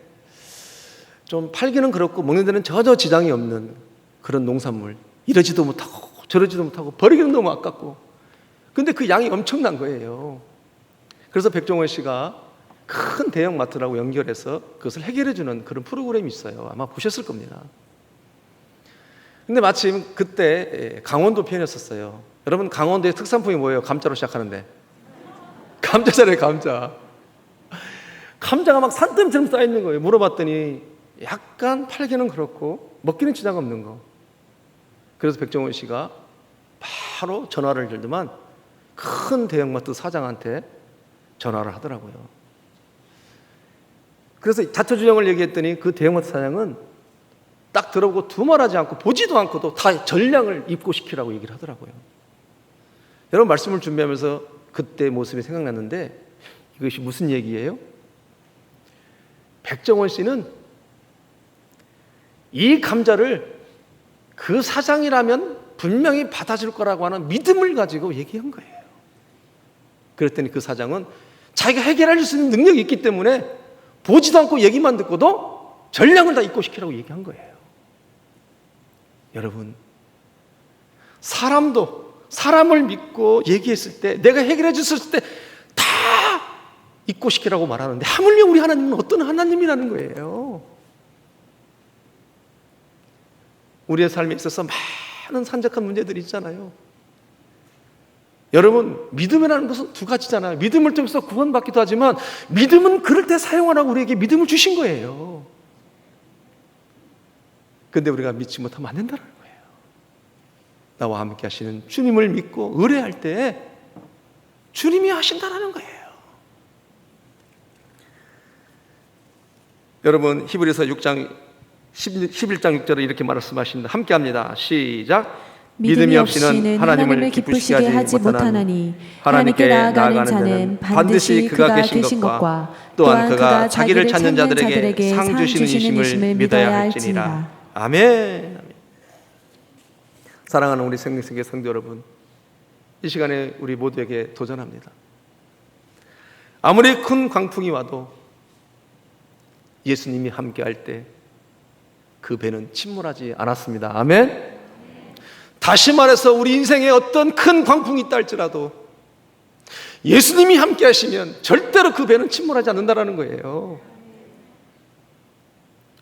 좀 팔기는 그렇고 먹는 데는 전혀 지장이 없는 그런 농산물, 이러지도 못하고 저러지도 못하고 버리기는 너무 아깝고, 근데 그 양이 엄청난 거예요. 그래서 백종원 씨가 큰 대형마트라고 연결해서 그것을 해결해 주는 그런 프로그램이 있어요. 아마 보셨을 겁니다. 근데 마침 그때 강원도 편이었었어요. 여러분, 강원도의 특산품이 뭐예요? 감자로 시작하는데 감자잖아요. 감자가 막 산더미처럼 쌓여있는 거예요. 물어봤더니 약간 팔기는 그렇고 먹기는 지장 없는 거. 그래서 백종원 씨가 바로 전화를 걸더만 큰 대형마트 사장한테 전화를 하더라고요. 그래서 자초지종을 얘기했더니 그 대형마트 사장은 딱 들어보고 두말하지 않고 보지도 않고도 다 전량을 입고시키라고 얘기를 하더라고요. 여러분, 말씀을 준비하면서 그때 모습이 생각났는데 이것이 무슨 얘기예요? 백종원 씨는 이 감자를 그 사장이라면 분명히 받아줄 거라고 하는 믿음을 가지고 얘기한 거예요. 그랬더니 그 사장은 자기가 해결할 수 있는 능력이 있기 때문에 보지도 않고 얘기만 듣고도 전량을 다 입고시키라고 얘기한 거예요. 여러분, 사람을 믿고 얘기했을 때, 내가 해결해 줬을 때 다 입고시키라고 말하는데 하물며 우리 하나님은 어떤 하나님이라는 거예요. 우리의 삶에 있어서 많은 산적한 문제들이 있잖아요. 여러분, 믿음이라는 것은 두 가지잖아요. 믿음을 통해서 구원받기도 하지만 믿음은 그럴 때 사용하라고 우리에게 믿음을 주신 거예요. 근데 우리가 믿지 못하면 안 된다는 거예요. 나와 함께 하시는 주님을 믿고 의뢰할 때 주님이 하신다는 거예요. 여러분, 히브리서 6장 11장 6절에 이렇게 말씀하십니다. 함께 합니다. 시작. 믿음이 없이는 하나님을 기쁘시게 하지 못하나니 하나님께 나아가는 자는 반드시 그가 계신 것과 또한 그가 자기를 찾는 자들에게 상 주시는 이심을 믿어야 할지니라. 아멘. 사랑하는 우리 생명세계 성도 여러분, 이 시간에 우리 모두에게 도전합니다. 아무리 큰 광풍이 와도 예수님이 함께할 때 그 배는 침몰하지 않았습니다. 아멘. 다시 말해서 우리 인생에 어떤 큰 광풍이 있다 할지라도 예수님이 함께 하시면 절대로 그 배는 침몰하지 않는다는 거예요.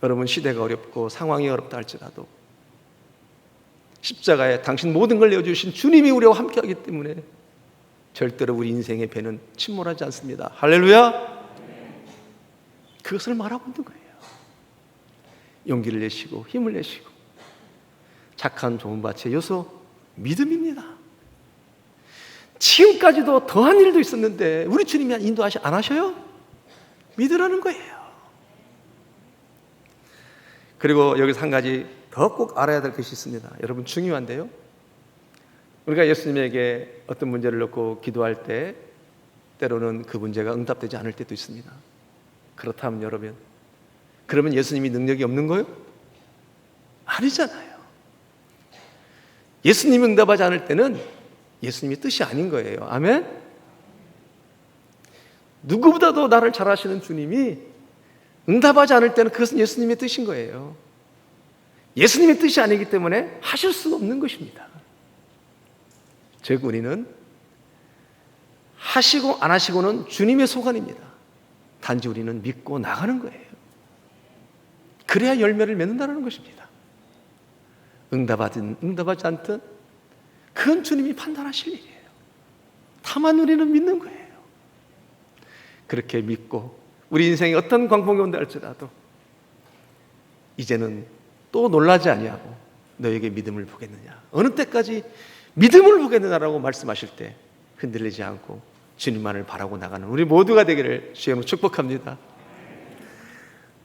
여러분, 시대가 어렵고 상황이 어렵다 할지라도 십자가에 당신 모든 걸 내어주신 주님이 우리와 함께하기 때문에 절대로 우리 인생의 배는 침몰하지 않습니다. 할렐루야. 그것을 말하고 있는 거예요. 용기를 내시고 힘을 내시고 착한 좋은 밭의 요소 믿음입니다. 지금까지도 더한 일도 있었는데 우리 주님이 인도하시 안 하셔요? 믿으라는 거예요. 그리고 여기서 한 가지 더 꼭 알아야 될 것이 있습니다. 여러분, 중요한데요. 우리가 예수님에게 어떤 문제를 놓고 기도할 때 때로는 그 문제가 응답되지 않을 때도 있습니다. 그렇다면 여러분, 그러면 예수님이 능력이 없는 거예요? 아니잖아요. 예수님이 응답하지 않을 때는 예수님의 뜻이 아닌 거예요. 아멘? 누구보다도 나를 잘 아시는 주님이 응답하지 않을 때는 그것은 예수님의 뜻인 거예요. 예수님의 뜻이 아니기 때문에 하실 수 없는 것입니다. 즉, 우리는 하시고 안 하시고는 주님의 소관입니다. 단지 우리는 믿고 나가는 거예요. 그래야 열매를 맺는다는 것입니다. 응답하든 응답하지 않든 그건 주님이 판단하실 일이에요. 다만 우리는 믿는 거예요. 그렇게 믿고 우리 인생에 어떤 광풍이 온다 할지라도 이제는 또 놀라지 아니하고 너에게 믿음을 보겠느냐, 어느 때까지 믿음을 보겠느냐라고 말씀하실 때 흔들리지 않고 주님만을 바라고 나가는 우리 모두가 되기를 주님으로 축복합니다.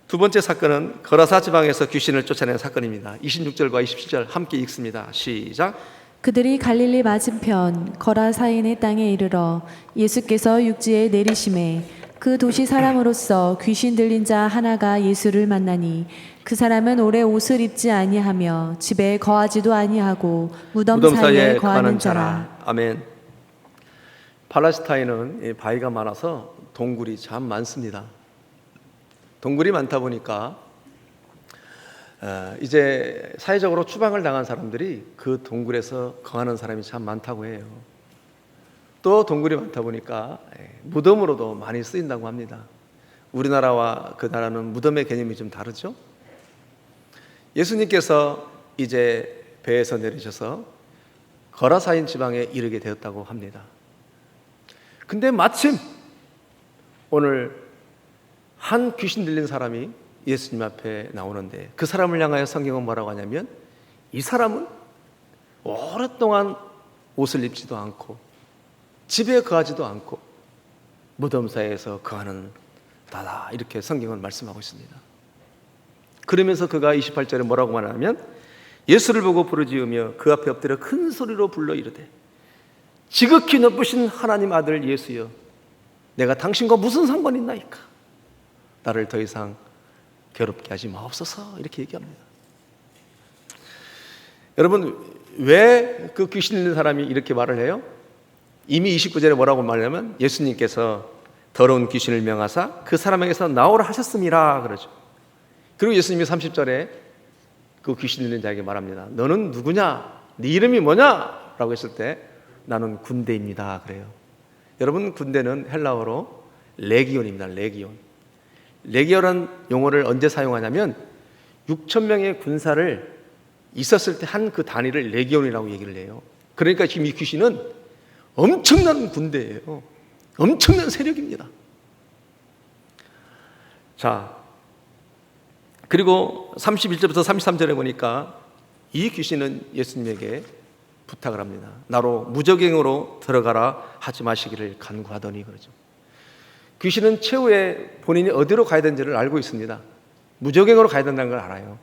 두 번째 사건은 거라사 지방에서 귀신을 쫓아낸 사건입니다. 26절과 27절 함께 읽습니다. 시작. 그들이 갈릴리 맞은편 거라사인의 땅에 이르러 예수께서 육지에 내리심에 그 도시 사람으로서 귀신 들린 자 하나가 예수를 만나니 그 사람은 오래 옷을 입지 아니하며 집에 거하지도 아니하고 무덤 사이에 거하는 자라. 아멘. 팔레스타인은 바위가 많아서 동굴이 참 많습니다. 동굴이 많다 보니까 이제 사회적으로 추방을 당한 사람들이 그 동굴에서 거하는 사람이 참 많다고 해요. 또 동굴이 많다 보니까 무덤으로도 많이 쓰인다고 합니다. 우리나라와 그 나라는 무덤의 개념이 좀 다르죠. 예수님께서 이제 배에서 내리셔서 거라사인 지방에 이르게 되었다고 합니다. 근데 마침 오늘 한 귀신 들린 사람이 예수님 앞에 나오는데, 그 사람을 향하여 성경은 뭐라고 하냐면, 이 사람은 오랫동안 옷을 입지도 않고 집에 거하지도 않고 무덤 사이에서 거하는 다다, 이렇게 성경은 말씀하고 있습니다. 그러면서 그가 28절에 뭐라고 말하냐면, 예수를 보고 부르짖으며 그 앞에 엎드려 큰 소리로 불러 이르되, 지극히 높으신 하나님 아들 예수여, 내가 당신과 무슨 상관이 있나이까? 나를 더 이상 괴롭게 하지 마옵소서. 이렇게 얘기합니다. 여러분, 왜 그 귀신 들린 사람이 이렇게 말을 해요? 이미 29절에 뭐라고 말하냐면, 예수님께서 더러운 귀신을 명하사 그 사람에게서 나오라 하셨음이라 그러죠. 그리고 예수님이 30절에 그 귀신 들린 자에게 말합니다. 너는 누구냐? 네 이름이 뭐냐? 라고 했을 때, 나는 군대입니다 그래요. 여러분, 군대는 헬라어로 레기온입니다. 레기온. 레기온이라는 용어를 언제 사용하냐면 6,000명의 군사를 있었을 때 한 그 단위를 레기온이라고 얘기를 해요. 그러니까 지금 이 귀신은 엄청난 군대예요. 엄청난 세력입니다. 자, 그리고 31절부터 33절에 보니까 이 귀신은 예수님에게 부탁을 합니다. 나로 무적행으로 들어가라 하지 마시기를 간구하더니 그러죠. 귀신은 최후에 본인이 어디로 가야 되는지를 알고 있습니다. 무적행으로 가야 된다는 걸 알아요.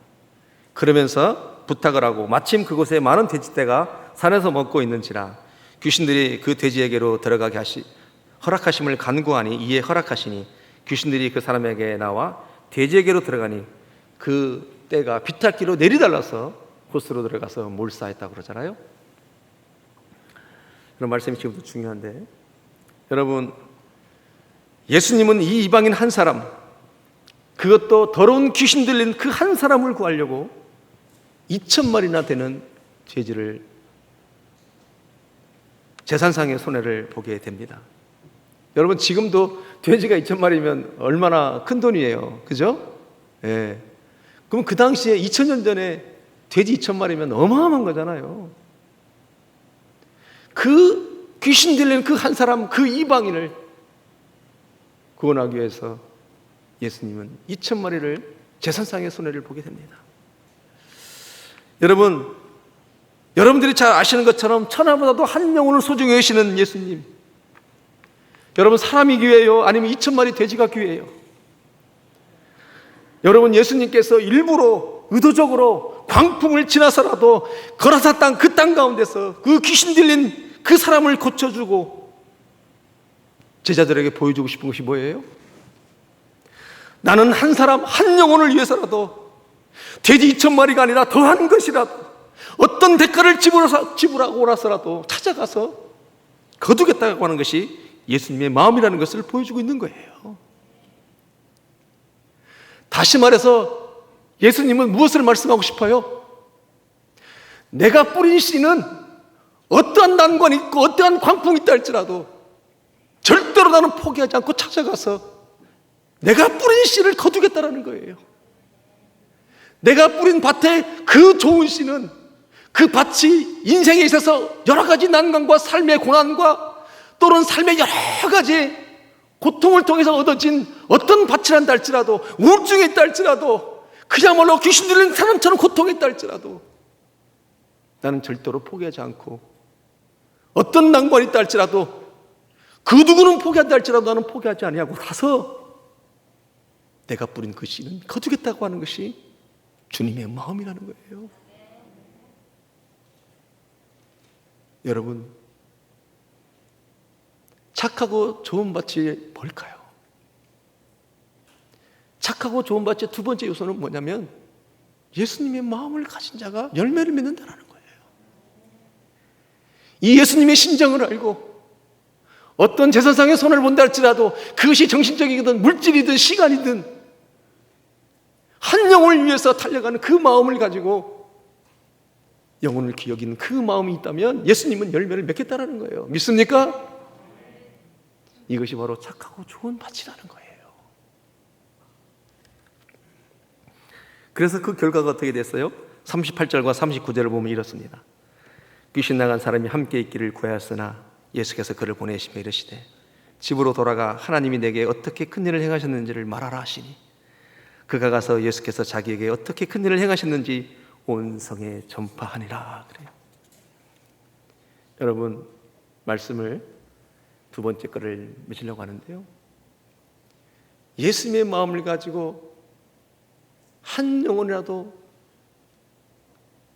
그러면서 부탁을 하고, 마침 그곳에 많은 돼지떼가 산에서 먹고 있는지라 귀신들이 그 돼지에게로 들어가게 허락하심을 간구하니 이에 허락하시니 귀신들이 그 사람에게 나와 돼지에게로 들어가니 그 떼가 비탈기로 내리달라서 곳으로 들어가서 몰사했다고 그러잖아요. 그런 말씀이 지금도 중요한데, 여러분, 예수님은 이 이방인 한 사람, 그것도 더러운 귀신 들린 그 한 사람을 구하려고 2,000마리나 되는 돼지를, 재산상의 손해를 보게 됩니다. 여러분, 지금도 돼지가 2,000마리면 얼마나 큰 돈이에요. 그죠? 예. 그럼 그 당시에 2,000년 전에 돼지 2,000마리면 어마어마한 거잖아요. 그 귀신 들린 그 한 사람, 그 이방인을 구원하기 위해서 예수님은 2,000마리를 재산상의 손해를 보게 됩니다. 여러분, 여러분들이 잘 아시는 것처럼 천하보다도 한 영혼을 소중히 여기시는 예수님, 여러분, 사람이 귀해요? 아니면 2,000마리 돼지가 귀해요? 여러분, 예수님께서 일부러 의도적으로 광풍을 지나서라도 거라사 땅, 그 땅 가운데서 그 귀신 들린 그 사람을 고쳐주고 제자들에게 보여주고 싶은 것이 뭐예요? 나는 한 사람, 한 영혼을 위해서라도 돼지 2,000마리가 아니라 더한 것이라도 어떤 대가를 지불하고 오라서라도 찾아가서 거두겠다고 하는 것이 예수님의 마음이라는 것을 보여주고 있는 거예요. 다시 말해서 예수님은 무엇을 말씀하고 싶어요? 내가 뿌린 씨는 어떠한 난관이 있고 어떠한 광풍이 있다 할지라도 절대로 나는 포기하지 않고 찾아가서 내가 뿌린 씨를 거두겠다라는 거예요. 내가 뿌린 밭에 그 좋은 씨는 그 밭이 인생에 있어서 여러 가지 난관과 삶의 고난과 또는 삶의 여러 가지 고통을 통해서 얻어진 어떤 밭이란다 할지라도, 우울증이 있다 할지라도, 그야말로 귀신 들린 사람처럼 고통이 있다 할지라도 나는 절대로 포기하지 않고, 어떤 난관이 있다 할지라도 그 누구는 포기한다 할지라도 나는 포기하지 아니하고 가서 내가 뿌린 그 씨는 거두겠다고 하는 것이 주님의 마음이라는 거예요. 여러분, 착하고 좋은 밭이 뭘까요? 착하고 좋은 밭의 두 번째 요소는 뭐냐면 예수님의 마음을 가진 자가 열매를 맺는다는 거예요. 이 예수님의 심정을 알고 어떤 재산상의 손을 본다 할지라도 그것이 정신적이든 물질이든 시간이든 한 영혼을 위해서 달려가는 그 마음을 가지고 영혼을 기여기는 그 마음이 있다면 예수님은 열매를 맺겠다라는 거예요. 믿습니까? 이것이 바로 착하고 좋은 밭이라는 거예요. 그래서 그 결과가 어떻게 됐어요? 38절과 39절을 보면 이렇습니다. 귀신 나간 사람이 함께 있기를 구하였으나 예수께서 그를 보내시며 이르시되 집으로 돌아가 하나님이 내게 어떻게 큰 일을 행하셨는지를 말하라 하시니 그가 가서 예수께서 자기에게 어떻게 큰 일을 행하셨는지 온 성에 전파하니라 그래요. 여러분, 말씀을 두 번째 거를 맺으려고 하는데요, 예수님의 마음을 가지고 한 영혼이라도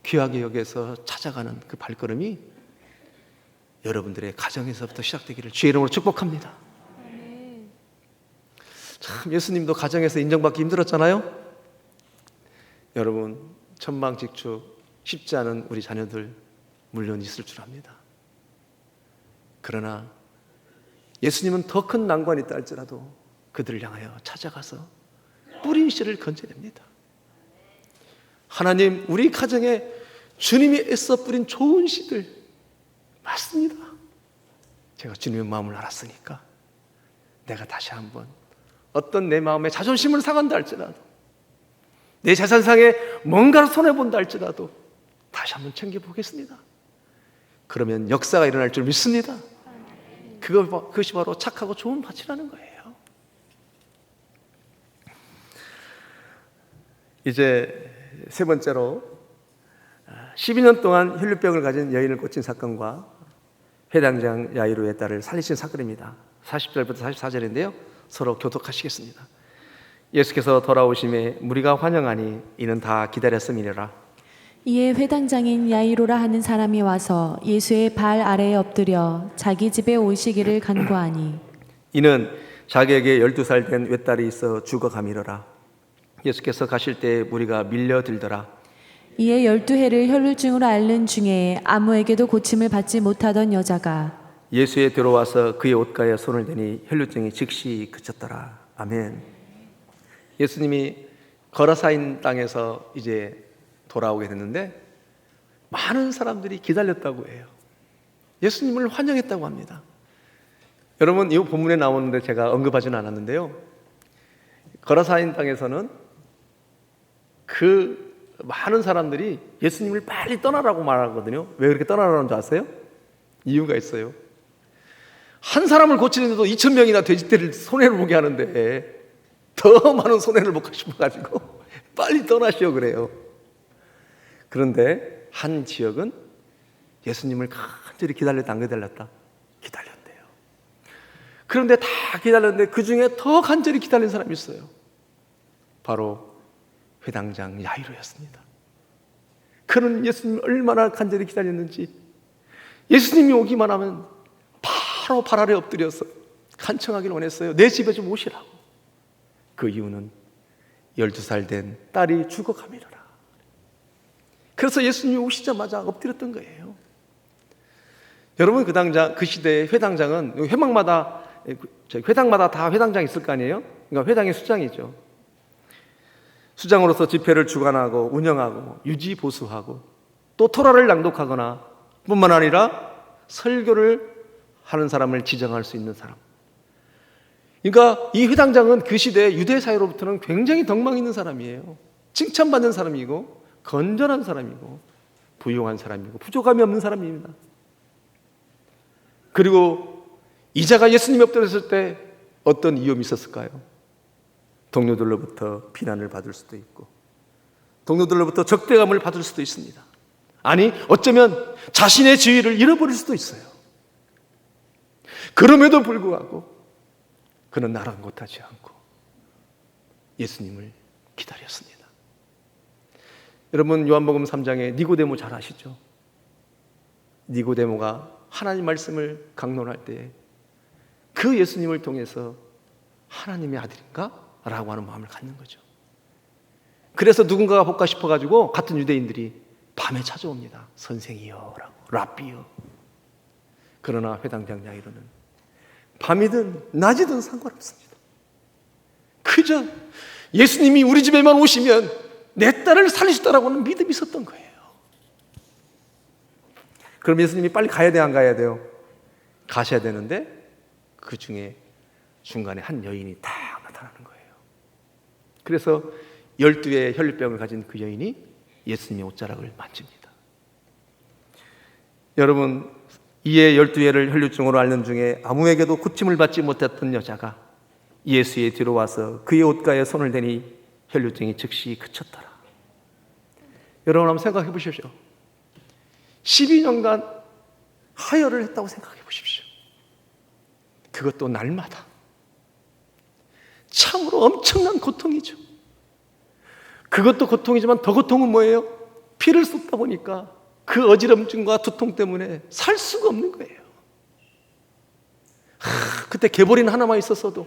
귀하게 여겨서 찾아가는 그 발걸음이 여러분들의 가정에서부터 시작되기를 주의 이름으로 축복합니다. 참, 예수님도 가정에서 인정받기 힘들었잖아요. 여러분, 천방직축 쉽지 않은 우리 자녀들 물론 있을 줄 압니다. 그러나 예수님은 더 큰 난관이 있다 할지라도 그들을 향하여 찾아가서 뿌린 씨를 건져냅니다. 하나님, 우리 가정에 주님이 애써 뿌린 좋은 씨들 맞습니다. 제가 주님의 마음을 알았으니까 내가 다시 한번 어떤 내 마음에 자존심을 상한다 할지라도, 내 재산상에 뭔가를 손해본다 할지라도 다시 한번 챙겨보겠습니다. 그러면 역사가 일어날 줄 믿습니다. 그것이 바로 착하고 좋은 밭이라는 거예요. 이제 세 번째로 12년 동안 혈류병을 가진 여인을 고친 사건과 회당장 야이로의 딸을 살리신 사건입니다. 40절부터 44절인데요. 서로 교독하시겠습니다. 예수께서 돌아오심에 무리가 환영하니 이는 다 기다렸음이니라. 이에 회당장인 야이로라 하는 사람이 와서 예수의 발 아래에 엎드려 자기 집에 오시기를 간구하니 이는 자기에게 12살 된 외딸이 있어 죽어가미러라. 예수께서 가실 때 무리가 밀려들더라. 이에 12해를 혈루증으로 앓는 중에 아무에게도 고침을 받지 못하던 여자가 예수에 들어와서 그의 옷가에 손을 대니 혈루증이 즉시 그쳤더라. 아멘. 예수님이 거라사인 땅에서 이제 돌아오게 됐는데 많은 사람들이 기다렸다고 해요. 예수님을 환영했다고 합니다. 여러분, 이 본문에 나오는데 제가 언급하지는 않았는데요, 거라사인 땅에서는 그 많은 사람들이 예수님을 빨리 떠나라고 말하거든요. 왜 그렇게 떠나라는 줄 아세요? 이유가 있어요. 한 사람을 고치는데도 2,000명이나 돼지떼를 손해를 보게 하는데 더 많은 손해를 보고 싶어가지고 빨리 떠나시오 그래요. 그런데 한 지역은 예수님을 간절히 기다렸다 안 기다렸다? 기다렸대요. 그런데 다 기다렸는데 그 중에 더 간절히 기다린 사람이 있어요. 바로 회당장 야이로였습니다. 그는 예수님을 얼마나 간절히 기다렸는지 예수님이 오기만 하면 바로 발 아래 엎드려서 간청하기를 원했어요. 내 집에 좀 오시라고. 그 이유는 12살 된 딸이 죽어가미러라. 그래서 예수님이 오시자마자 엎드렸던 거예요. 여러분, 그 시대의 회당장은 회당마다 다 회당장이 있을 거 아니에요? 그러니까 회당의 수장이죠. 수장으로서 집회를 주관하고 운영하고 유지 보수하고 또 토라를 낭독하거나 뿐만 아니라 설교를 하는 사람을 지정할 수 있는 사람. 그러니까 이 회당장은 그 시대 유대 사회로부터는 굉장히 덕망 있는 사람이에요. 칭찬받는 사람이고 건전한 사람이고 부유한 사람이고 부족함이 없는 사람입니다. 그리고 이자가 예수님이 엎드렸을 때 어떤 위험이 있었을까요? 동료들로부터 비난을 받을 수도 있고 동료들로부터 적대감을 받을 수도 있습니다. 아니, 어쩌면 자신의 지위를 잃어버릴 수도 있어요. 그럼에도 불구하고 그는 아랑곳하지 않고 예수님을 기다렸습니다. 여러분, 요한복음 3장에 니고데모 잘 아시죠? 니고데모가 하나님 말씀을 강론할 때 그 예수님을 통해서 하나님의 아들인가? 라고 하는 마음을 갖는 거죠. 그래서 누군가가 볼까 싶어가지고 같은 유대인들이 밤에 찾아옵니다. 선생이여 라고, 랍비여. 그러나 회당장 야이로는 밤이든 낮이든 상관없습니다. 그저 예수님이 우리 집에만 오시면 내 딸을 살릴 수 있다라고 하는 믿음이 있었던 거예요. 그럼 예수님이 빨리 가야 돼요, 안 가야 돼요? 가셔야 되는데 그 중에 중간에 한 여인이 딱 나타나는 거예요. 그래서 12의 혈류병을 가진 그 여인이 예수님의 옷자락을 만집니다. 여러분, 이에 12회를 혈류증으로 앓는 중에 아무에게도 고침을 받지 못했던 여자가 예수의 뒤로 와서 그의 옷가에 손을 대니 혈류증이 즉시 그쳤더라. 여러분 한번 생각해 보십시오. 12년간 하혈을 했다고 생각해 보십시오. 그것도 날마다. 참으로 엄청난 고통이죠. 그것도 고통이지만 더 고통은 뭐예요? 피를 쏟다 보니까 그 어지럼증과 두통 때문에 살 수가 없는 거예요. 그때 개보린 하나만 있었어도.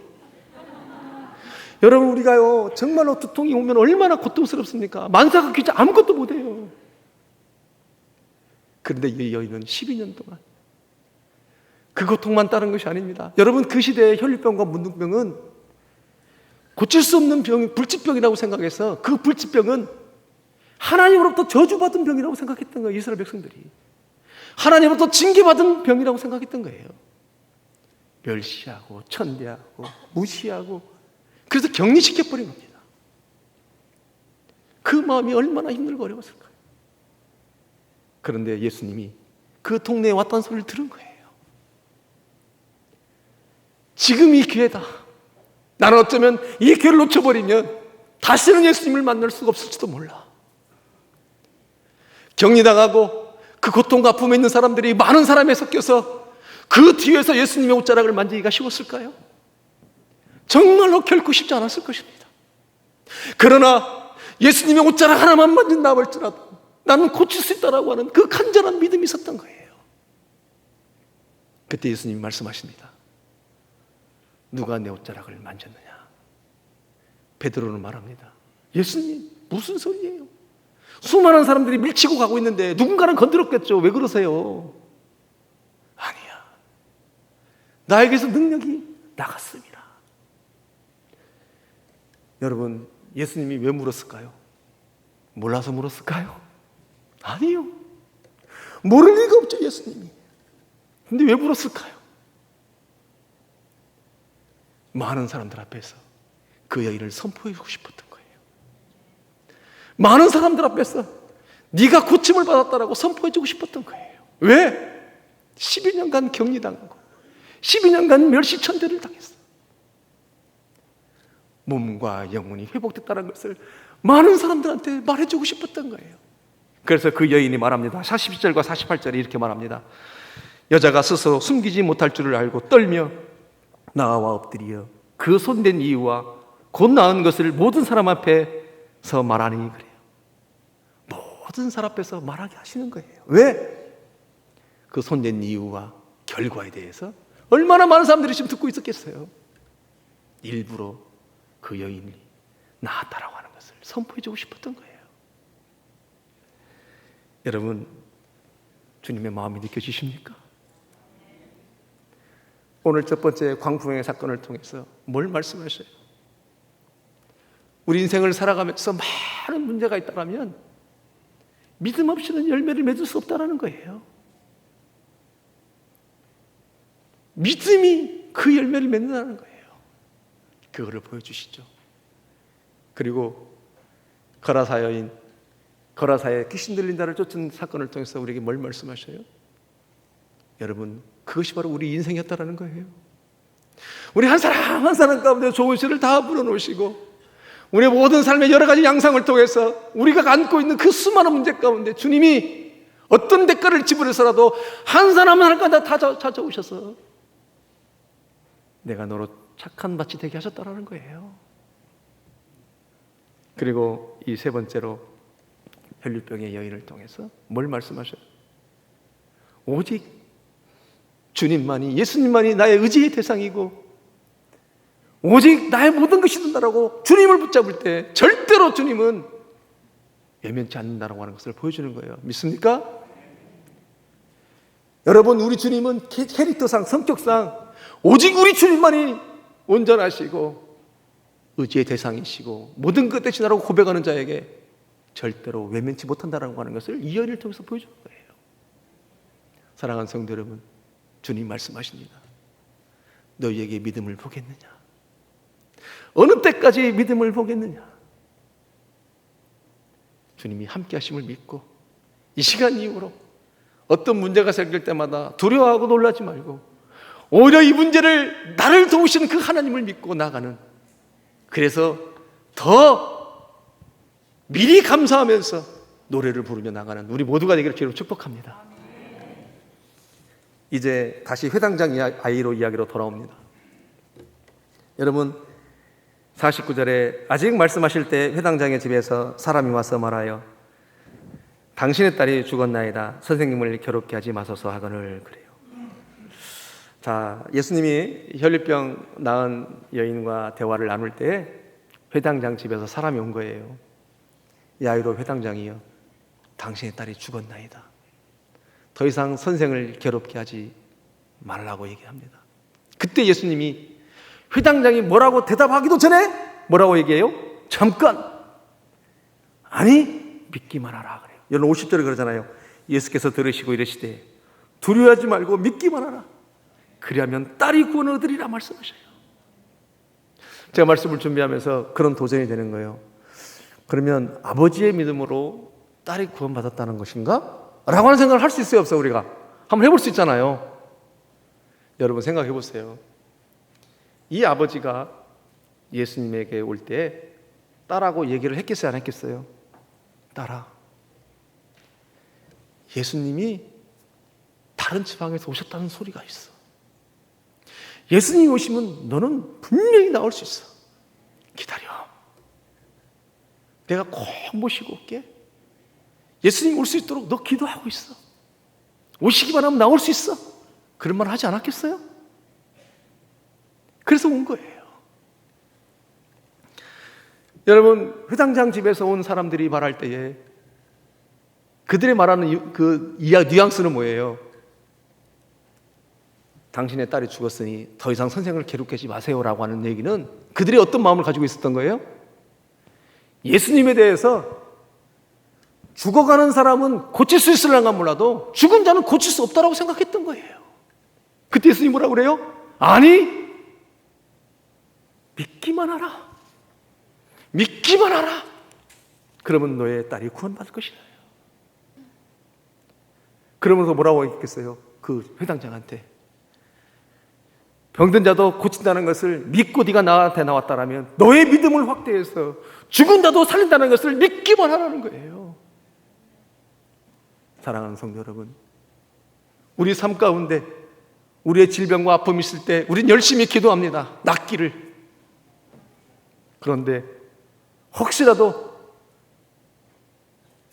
여러분, 우리가요 정말로 두통이 오면 얼마나 고통스럽습니까? 만사가 귀자 아무것도 못해요. 그런데 이 여인은 12년 동안 그 고통만 따른 것이 아닙니다. 여러분, 그 시대의 혈류병과 문둥병은 고칠 수 없는 병이 불치병이라고 생각해서 그 불치병은 하나님으로부터 저주받은 병이라고 생각했던 거예요. 이스라엘 백성들이 하나님으로부터 징계받은 병이라고 생각했던 거예요. 멸시하고 천대하고 무시하고, 그래서 격리시켜버린 겁니다. 그 마음이 얼마나 힘들고 어려웠을까요? 그런데 예수님이 그 동네에 왔다는 소리를 들은 거예요. 지금이 기회다. 나는 어쩌면 이 기회를 놓쳐버리면 다시는 예수님을 만날 수가 없을지도 몰라. 격리당하고 그 고통과 아픔에 있는 사람들이 많은 사람에 섞여서 그 뒤에서 예수님의 옷자락을 만지기가 쉬웠을까요? 정말로 결코 쉽지 않았을 것입니다. 그러나 예수님의 옷자락 하나만 만진다 할지라도 나는 고칠 수 있다라고 하는 그 간절한 믿음이 있었던 거예요. 그때 예수님이 말씀하십니다. 누가 내 옷자락을 만졌느냐? 베드로는 말합니다. 예수님, 무슨 소리예요? 수많은 사람들이 밀치고 가고 있는데 누군가는 건드렸겠죠. 왜 그러세요? 아니야, 나에게서 능력이 나갔습니다. 여러분, 예수님이 왜 물었을까요? 몰라서 물었을까요? 아니요, 모를 리가 없죠, 예수님이. 근데 왜 물었을까요? 많은 사람들 앞에서 그 여인을 선포해주고 싶었던 거예요. 많은 사람들 앞에서 네가 고침을 받았다라고 선포해주고 싶었던 거예요. 왜? 12년간 격리당하고 12년간 멸시천대를 당했어. 몸과 영혼이 회복됐다는 것을 많은 사람들한테 말해주고 싶었던 거예요. 그래서 그 여인이 말합니다. 47절과 48절에 이렇게 말합니다. 여자가 스스로 숨기지 못할 줄을 알고 떨며 나와 엎드려 그 손댄 이유와 곧 나은 것을 모든 사람 앞에서 말하니 그래요. 모든 사람 앞에서 말하게 하시는 거예요. 왜? 그 손댄 이유와 결과에 대해서 얼마나 많은 사람들이 지금 듣고 있었겠어요. 일부러 그 여인이 나았다라고 하는 것을 선포해주고 싶었던 거예요. 여러분, 주님의 마음이 느껴지십니까? 오늘 첫 번째 광풍의 사건을 통해서 뭘 말씀하셔요? 우리 인생을 살아가면서 많은 문제가 있다면 믿음 없이는 열매를 맺을 수 없다는 거예요. 믿음이 그 열매를 맺는다는 거예요. 그거를 보여주시죠. 그리고 거라사 여인, 거라사의 귀신 들린 자를 쫓은 사건을 통해서 우리에게 뭘 말씀하셔요? 여러분, 그것이 바로 우리 인생이었다라는 거예요. 우리 한 사람 한 사람 가운데 좋은 시를 다 불어놓으시고 우리의 모든 삶의 여러 가지 양상을 통해서 우리가 안고 있는 그 수많은 문제 가운데 주님이 어떤 대가를 지불해서라도 한 사람 한 사람 다 찾아오셔서 내가 너로 착한 밭이 되게 하셨다라는 거예요. 그리고 이 세 번째로 혈류병의 여인을 통해서 뭘 말씀하셔요? 오직 주님만이, 예수님만이 나의 의지의 대상이고 오직 나의 모든 것이 된다라고 주님을 붙잡을 때 절대로 주님은 외면치 않는다라고 하는 것을 보여주는 거예요. 믿습니까? 여러분, 우리 주님은 캐릭터상, 성격상 오직 우리 주님만이 온전하시고 의지의 대상이시고 모든 것 대신하라고 고백하는 자에게 절대로 외면치 못한다라고 하는 것을 이 여인을 통해서 보여주는 거예요. 사랑하는 성도 여러분, 주님 말씀하십니다. 너희에게 믿음을 보겠느냐? 어느 때까지 믿음을 보겠느냐? 주님이 함께 하심을 믿고 이 시간 이후로 어떤 문제가 생길 때마다 두려워하고 놀라지 말고 오히려 이 문제를 나를 도우시는 그 하나님을 믿고 나가는, 그래서 더 미리 감사하면서 노래를 부르며 나가는 우리 모두가 되기를 주로 축복합니다. 이제 다시 회당장 아이로 이야기로 돌아옵니다. 여러분, 49절에 아직 말씀하실 때 회당장의 집에서 사람이 와서 말하여 당신의 딸이 죽었나이다. 선생님을 괴롭게 하지 마소서 하거늘. 그래요. 자, 예수님이 혈류병 나은 여인과 대화를 나눌 때 회당장 집에서 사람이 온 거예요. 야이로 회당장이여, 당신의 딸이 죽었나이다. 더 이상 선생을 괴롭게 하지 말라고 얘기합니다. 그때 예수님이 회당장이 뭐라고 대답하기도 전에 뭐라고 얘기해요? 잠깐! 아니, 믿기만 하라 그래요. 여러분 50절에 그러잖아요. 예수께서 들으시고 이르시되 두려워하지 말고 믿기만 하라. 그리하면 딸이 구원을 얻으리라 말씀하셔요. 제가 말씀을 준비하면서 그런 도전이 되는 거예요. 그러면 아버지의 믿음으로 딸이 구원받았다는 것인가? 라고 하는 생각을 할 수 있어요, 없어요? 우리가 한번 해볼 수 있잖아요. 여러분 생각해 보세요. 이 아버지가 예수님에게 올 때 딸하고 얘기를 했겠어요, 안 했겠어요? 딸아, 예수님이 다른 지방에서 오셨다는 소리가 있어. 예수님이 오시면 너는 분명히 나올 수 있어. 기다려. 내가 꼭 모시고 올게. 예수님 올 수 있도록 너 기도하고 있어. 오시기만 하면 나올 수 있어. 그런 말 하지 않았겠어요? 그래서 온 거예요. 여러분, 회당장 집에서 온 사람들이 말할 때에 그들이 말하는 그 뉘앙스는 뭐예요? 당신의 딸이 죽었으니 더 이상 선생을 괴롭게 하지 마세요라고 하는 얘기는 그들이 어떤 마음을 가지고 있었던 거예요? 예수님에 대해서 죽어가는 사람은 고칠 수 있을랑가 몰라도 죽은 자는 고칠 수 없다라고 생각했던 거예요. 그때 예수님이 뭐라고 그래요? 아니, 믿기만 하라. 믿기만 하라. 그러면 너의 딸이 구원받을 것이다. 그러면서 뭐라고 했겠어요? 그 회당장한테 병든 자도 고친다는 것을 믿고 네가 나한테 나왔다라면 너의 믿음을 확대해서 죽은 자도 살린다는 것을 믿기만 하라는 거예요. 사랑하는 성도 여러분, 우리 삶 가운데 우리의 질병과 아픔이 있을 때 우린 열심히 기도합니다. 낫기를. 그런데 혹시라도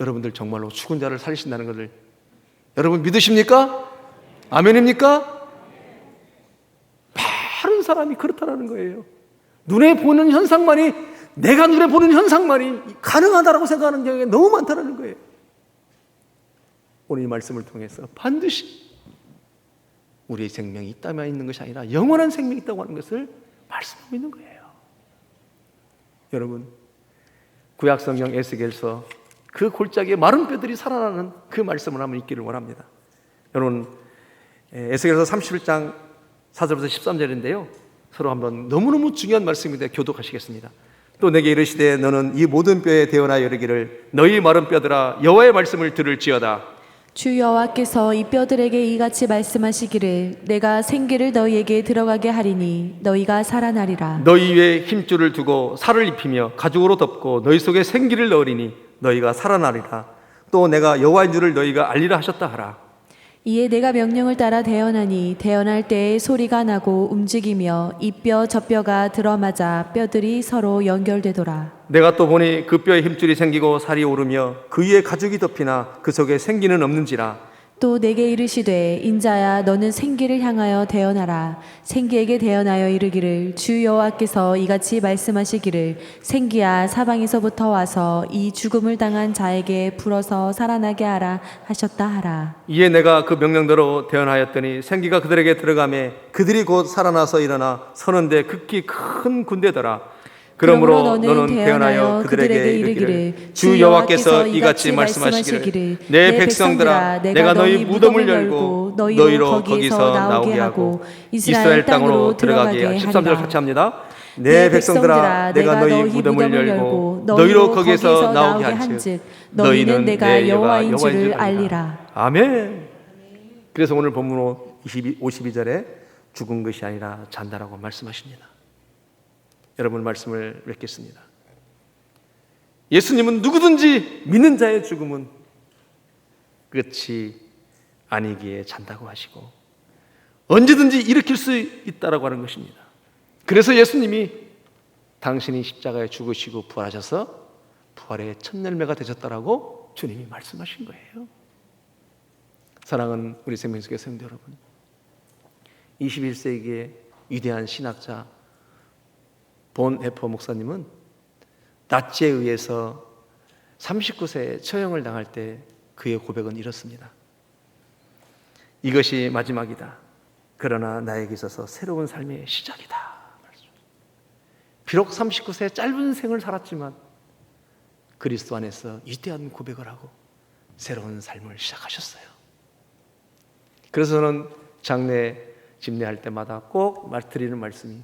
여러분들 정말로 죽은 자를 살리신다는 것을 여러분 믿으십니까? 아멘입니까? 다른 사람이 그렇다는 거예요. 눈에 보는 현상만이, 내가 눈에 보는 현상만이 가능하다고 생각하는 경우가 너무 많다는 거예요. 오늘 이 말씀을 통해서 반드시 우리의 생명이 있다면 있는 것이 아니라 영원한 생명이 있다고 하는 것을 말씀하고 있는 거예요. 여러분, 구약성경 에스겔서 그 골짜기에 마른 뼈들이 살아나는 그 말씀을 한번 읽기를 원합니다. 여러분, 에스겔서 31장 4절부터 13절인데요. 서로 한번 너무너무 중요한 말씀인데 교독하시겠습니다. 또 내게 이르시되 너는 이 모든 뼈에 대언하여 이르기를 너희 마른 뼈들아 여호와의 말씀을 들을지어다. 주 여호와께서 이 뼈들에게 이같이 말씀하시기를 내가 생기를 너희에게 들어가게 하리니 너희가 살아나리라. 너희 위에 힘줄을 두고 살을 입히며 가죽으로 덮고 너희 속에 생기를 넣으리니 너희가 살아나리라. 또 내가 여호와인 줄을 너희가 알리라 하셨다 하라. 이에 내가 명령을 따라 대언하니 대언할 때에 소리가 나고 움직이며 이 뼈 저 뼈가 들어맞아 뼈들이 서로 연결되더라. 내가 또 보니 그 뼈에 힘줄이 생기고 살이 오르며 그 위에 가죽이 덮이나 그 속에 생기는 없는지라. 또 내게 이르시되 인자야 너는 생기를 향하여 대언하라. 생기에게 대언하여 이르기를 주 여호와께서 이같이 말씀하시기를 생기야 사방에서부터 와서 이 죽음을 당한 자에게 불어서 살아나게 하라 하셨다 하라. 이에 내가 그 명령대로 대언하였더니 생기가 그들에게 들어가매 그들이 곧 살아나서 일어나 서는데 극히 큰 군대더라. 그러므로 너는 태어나여 그들에게 이르기를 주 여호와께서 이같이 말씀하시기를 내 백성들아 내가 너희 무덤을 열고 너희로 거기서 나오게 하고 이스라엘 땅으로 들어가게 하리라. 13절 같이 합니다. 내 백성들아 내가 너희 무덤을 열고 너희로 거기에서 나오게 한즉 너희는 내가 여호와인 줄을 알리라. 아멘. 그래서 오늘 본문 52절에 죽은 것이 아니라 잔다라고 말씀하십니다. 여러분 말씀을 맺겠습니다. 예수님은 누구든지 믿는 자의 죽음은 끝이 아니기에 잔다고 하시고 언제든지 일으킬 수 있다라고 하는 것입니다. 그래서 예수님이 당신이 십자가에 죽으시고 부활하셔서 부활의 첫 열매가 되셨다라고 주님이 말씀하신 거예요. 사랑하는 우리 생명수교 성도 여러분, 21세기의 위대한 신학자 본헤퍼 목사님은 나치에 의해서 39세에 처형을 당할 때 그의 고백은 이렇습니다. 이것이 마지막이다. 그러나 나에게 있어서 새로운 삶의 시작이다. 비록 39세의 짧은 생을 살았지만 그리스도 안에서 위대한 고백을 하고 새로운 삶을 시작하셨어요. 그래서 저는 장례 집례할 때마다 꼭 드리는 말씀이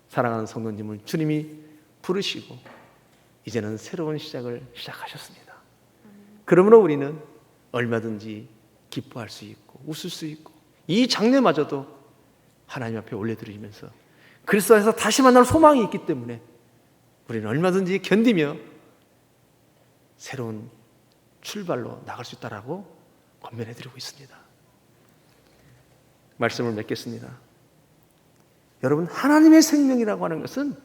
사랑하는 성도님을 주님이 부르시고 이제는 새로운 시작을 시작하셨습니다. 그러므로 우리는 얼마든지 기뻐할 수 있고 웃을 수 있고 이 장례마저도 하나님 앞에 올려드리면서 그리스도 안에서 다시 만날 소망이 있기 때문에 우리는 얼마든지 견디며 새로운 출발로 나갈 수 있다라고 권면해드리고 있습니다. 말씀을 맺겠습니다. 여러분, 하나님의 생명이라고 하는 것은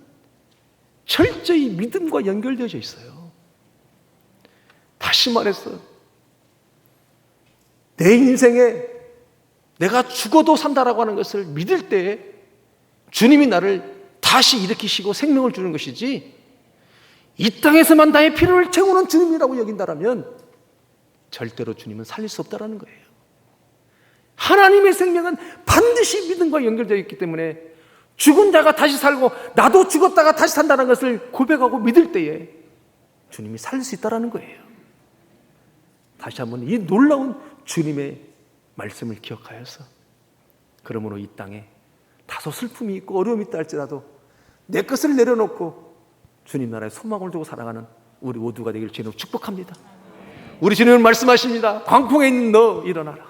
철저히 믿음과 연결되어져 있어요. 다시 말해서 내 인생에 내가 죽어도 산다라고 하는 것을 믿을 때에 주님이 나를 다시 일으키시고 생명을 주는 것이지 이 땅에서만 나의 필요를 채우는 주님이라고 여긴다라면 절대로 주님은 살릴 수 없다라는 거예요. 하나님의 생명은 반드시 믿음과 연결되어 있기 때문에 죽은 자가 다시 살고 나도 죽었다가 다시 산다는 것을 고백하고 믿을 때에 주님이 살릴 수 있다는 거예요. 다시 한번 이 놀라운 주님의 말씀을 기억하여서 그러므로 이 땅에 다소 슬픔이 있고 어려움이 있다 할지라도 내 것을 내려놓고 주님 나라에 소망을 두고 살아가는 우리 모두가 되기를 주님으로 축복합니다. 우리 주님은 말씀하십니다. 광풍에 있는 너 일어나라.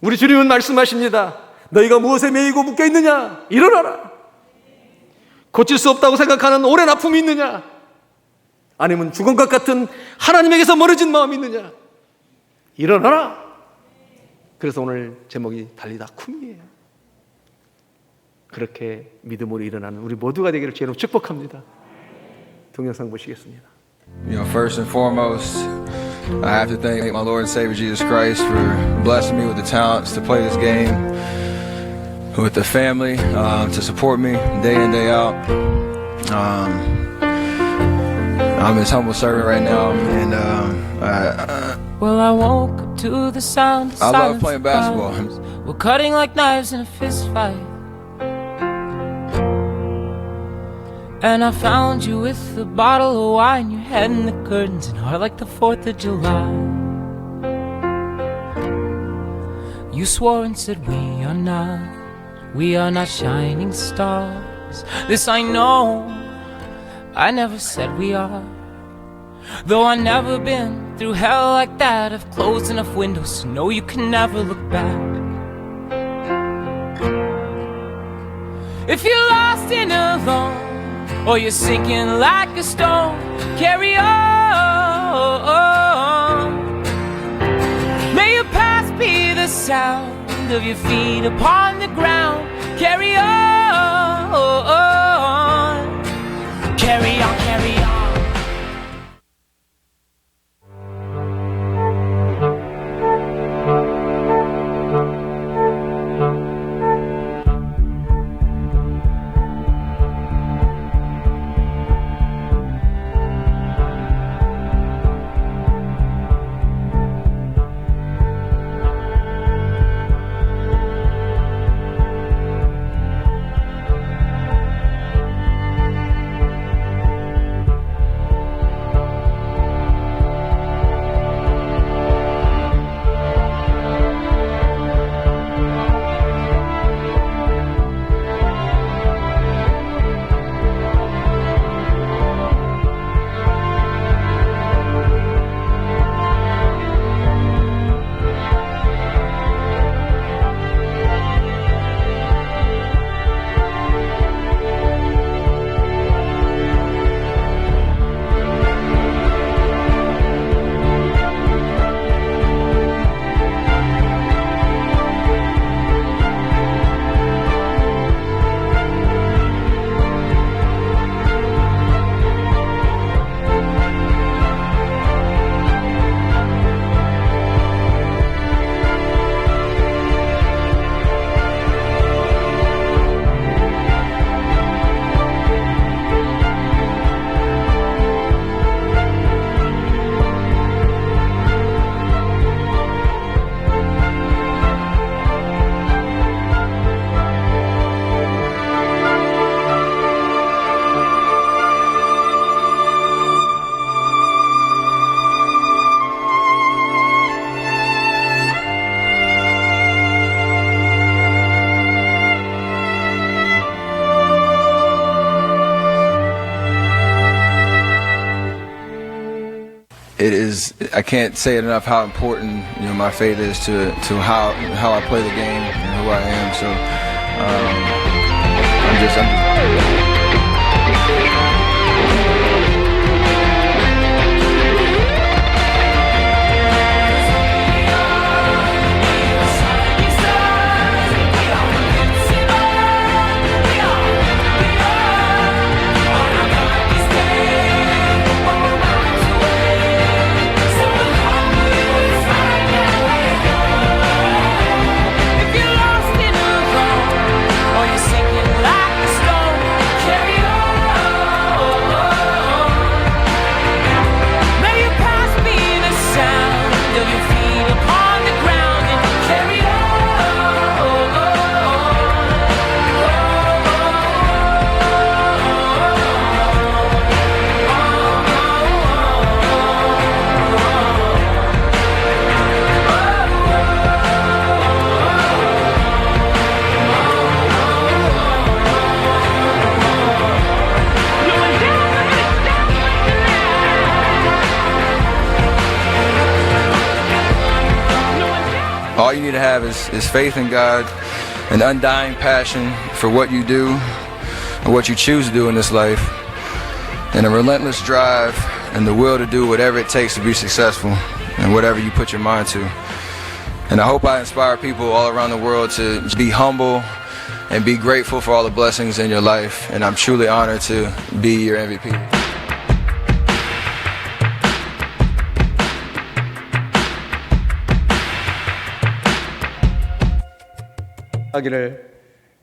우리 주님은 말씀하십니다. 너희가 무엇에 매이고 묶여 있느냐? 일어나라. 고칠 수 없다고 생각하는 오랜 아픔이 있느냐? 아니면 죽음과 같은 하나님에게서 멀어진 마음이 있느냐? 일어나라. 그래서 오늘 제목이 달리다 쿰이에요. 그렇게 믿음으로 일어나는 우리 모두가 되기를 주님으로 축복합니다. 동영상 보시겠습니다. You know, first and foremost, I have to thank my Lord and Savior Jesus Christ for blessing me with the talents to play this game, with the family, to support me day in, day out. I'm his humble servant right now, and well, I woke up to the sound of I love silence playing crowds. basketball. We're cutting like knives in a fist fight. And I found you with a bottle of wine, your head in the curtains and heart like the 4th of July. You swore and said we are not shining stars. This I know, I never said we are. Though I've never been through hell like that, I've closed enough windows to know you can never look back. If you're lost and alone, or you're sinking like a stone, carry on. May your past be the sound of your feet upon the ground. Carry on. Carry on, carry on. I can't say it enough how important my faith is to how I play the game and who I am. So I'm just all you need to have is faith in God, an undying passion for what you do and what you choose to do in this life, and a relentless drive and the will to do whatever it takes to be successful and whatever you put your mind to. And I hope I inspire people all around the world to be humble and be grateful for all the blessings in your life. And I'm truly honored to be your MVP.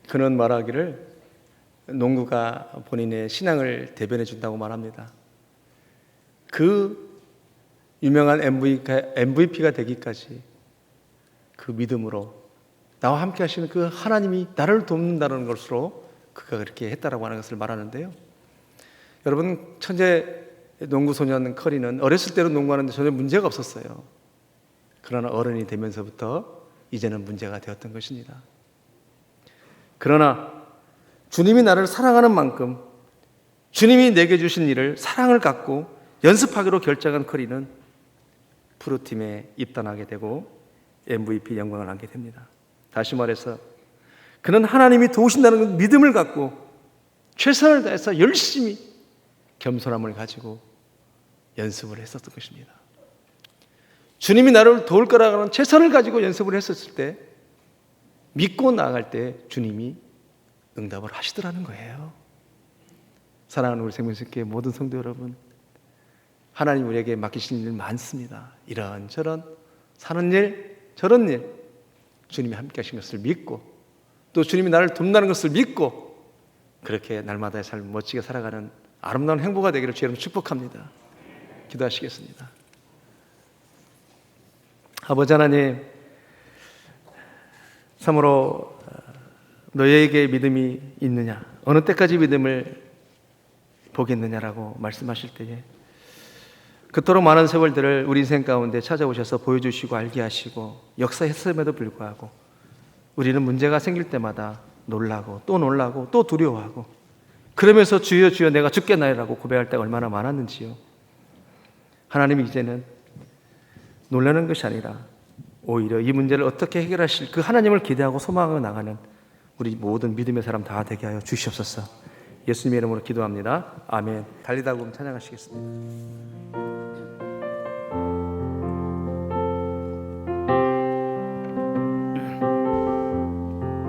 그는 말하기를 농구가 본인의 신앙을 대변해 준다고 말합니다. 그 유명한 MVP가 되기까지 그 믿음으로 나와 함께 하시는 그 하나님이 나를 돕는다는 것으로 그가 그렇게 했다라고 하는 것을 말하는데요. 여러분, 천재 농구 소년 커리는 어렸을 때로 농구하는데 전혀 문제가 없었어요. 그러나 어른이 되면서부터 이제는 문제가 되었던 것입니다. 그러나 주님이 나를 사랑하는 만큼 주님이 내게 주신 일을 사랑을 갖고 연습하기로 결정한 커리는 프로팀에 입단하게 되고 MVP 영광을 안게 됩니다. 다시 말해서 그는 하나님이 도우신다는 믿음을 갖고 최선을 다해서 열심히 겸손함을 가지고 연습을 했었던 것입니다. 주님이 나를 도울 거라고 하는 최선을 가지고 연습을 했었을 때 믿고 나아갈 때 주님이 응답을 하시더라는 거예요. 사랑하는 우리 생명식교회 모든 성도 여러분, 하나님 우리에게 맡기신 일 많습니다. 이런저런 사는 일 저런 일 주님이 함께 하신 것을 믿고 또 주님이 나를 돕는다는 것을 믿고 그렇게 날마다의 삶을 멋지게 살아가는 아름다운 행보가 되기를 주의 이름으로 축복합니다. 기도하시겠습니다. 아버지 하나님, 참으로 너희에게 믿음이 있느냐, 어느 때까지 믿음을 보겠느냐라고 말씀하실 때에 그토록 많은 세월들을 우리 인생 가운데 찾아오셔서 보여주시고 알게 하시고 역사했음에도 불구하고 우리는 문제가 생길 때마다 놀라고 또 두려워하고 그러면서 주여 주여 내가 죽겠나이라고 고백할 때가 얼마나 많았는지요. 하나님이 이제는 놀라는 것이 아니라 오히려 이 문제를 어떻게 해결하실 그 하나님을 기대하고 소망하고 나가는 우리 모든 믿음의 사람 다 되게 하여 주시옵소서. 예수님의 이름으로 기도합니다. 아멘. 달리다 보면 찬양하시겠습니다.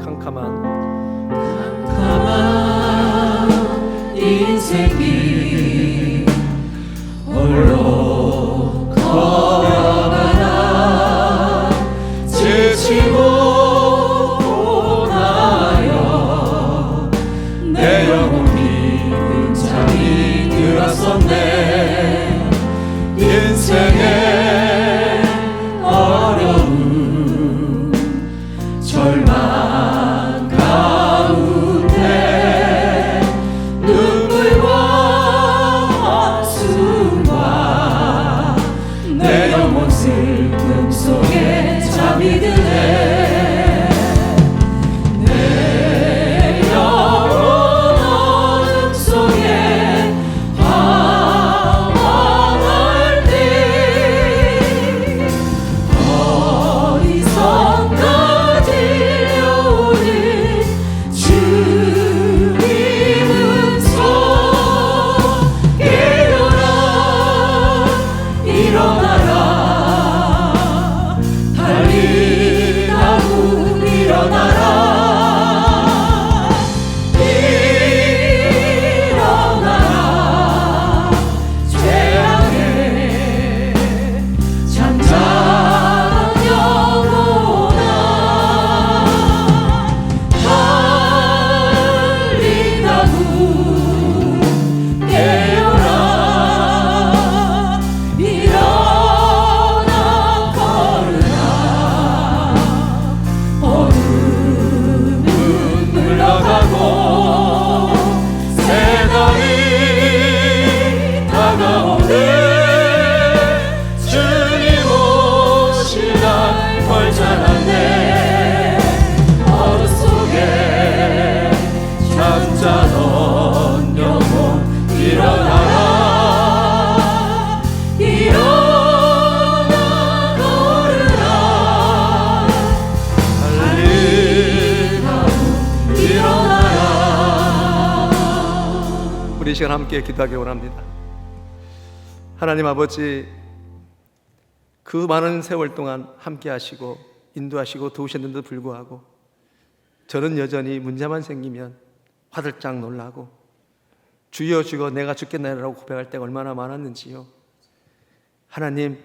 캄캄한 인생길 홀로 걸어가다 지치고 고나여 내 영혼이 근창이 들었었네. 인생의 어려움 절망 가운데 눈물과 한숨과 내 영혼 슬픔 속에 잠이 드네. 내 영혼 어둠 속에 방황할 때 시간 함께 기도하기 원합니다. 하나님 아버지, 그 많은 세월 동안 함께 하시고 인도하시고 도우셨는데도 불구하고 저는 여전히 문제만 생기면 화들짝 놀라고 주여 주여 내가 죽겠나이라고 고백할 때가 얼마나 많았는지요. 하나님,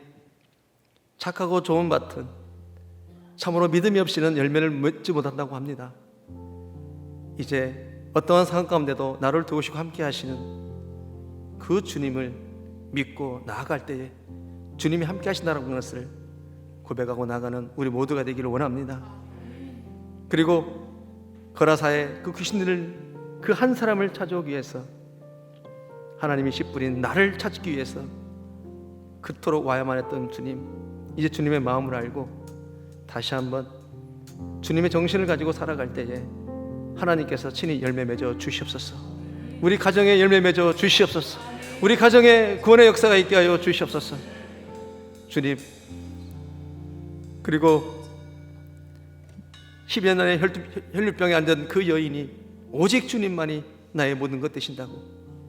착하고 좋은 밭은 참으로 믿음이 없이는 열매를 맺지 못한다고 합니다. 이제 어떠한 상황 가운데도 나를 도우시고 함께 하시는 그 주님을 믿고 나아갈 때에 주님이 함께 하신다는 것을 고백하고 나가는 우리 모두가 되기를 원합니다. 그리고 거라사의 그 귀신들을 그 한 사람을 찾아오기 위해서 하나님이 씨뿌린 나를 찾기 위해서 그토록 와야만 했던 주님, 이제 주님의 마음을 알고 다시 한번 주님의 정신을 가지고 살아갈 때에 하나님께서 친히 열매 맺어 주시옵소서. 우리 가정에 열매 맺어 주시옵소서. 우리 가정에 구원의 역사가 있게 하여 주시옵소서. 주님, 그리고 10여 년의 혈류병에 앉은 그 여인이 오직 주님만이 나의 모든 것 되신다고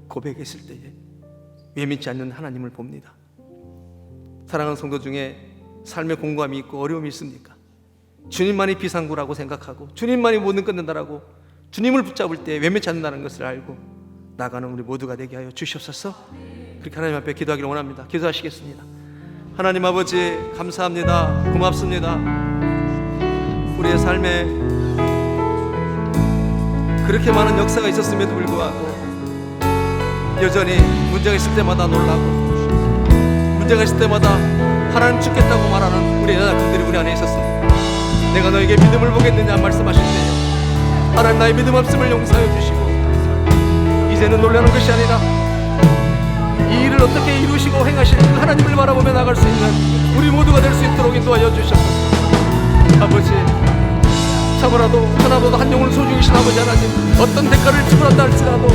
고백했을 때에 외면치 않는 하나님을 봅니다. 사랑하는 성도 중에 삶의 공고함이 있고 어려움이 있습니까? 주님만이 비상구라고 생각하고 주님만이 모든 것 된다라고 주님을 붙잡을 때 외면치 않는다는 것을 알고 나가는 우리 모두가 되게 하여 주시옵소서. 그렇게 하나님 앞에 기도하기를 원합니다. 기도하시겠습니다. 하나님 아버지, 감사합니다. 고맙습니다. 우리의 삶에 그렇게 많은 역사가 있었음에도 불구하고 여전히 문제가 있을 때마다 놀라고 문제가 있을 때마다 하나님 죽겠다고 말하는 우리 여자분들이 우리 안에 있었습니다. 내가 너에게 믿음을 보겠느냐 말씀하실 때요, 하나님 나의 믿음 없음을 용서해 주시고 이제는 놀라는 것이 아니라 이 일을 어떻게 이루시고 행하실 그 하나님을 바라보며 나갈 수 있는 우리 모두가 될 수 있도록 인도하여 주셨소서. 아버지, 참으라도 하나보다 한 영혼을 소중히 신 아버지 하나님, 어떤 대가를 지불한다 할지라도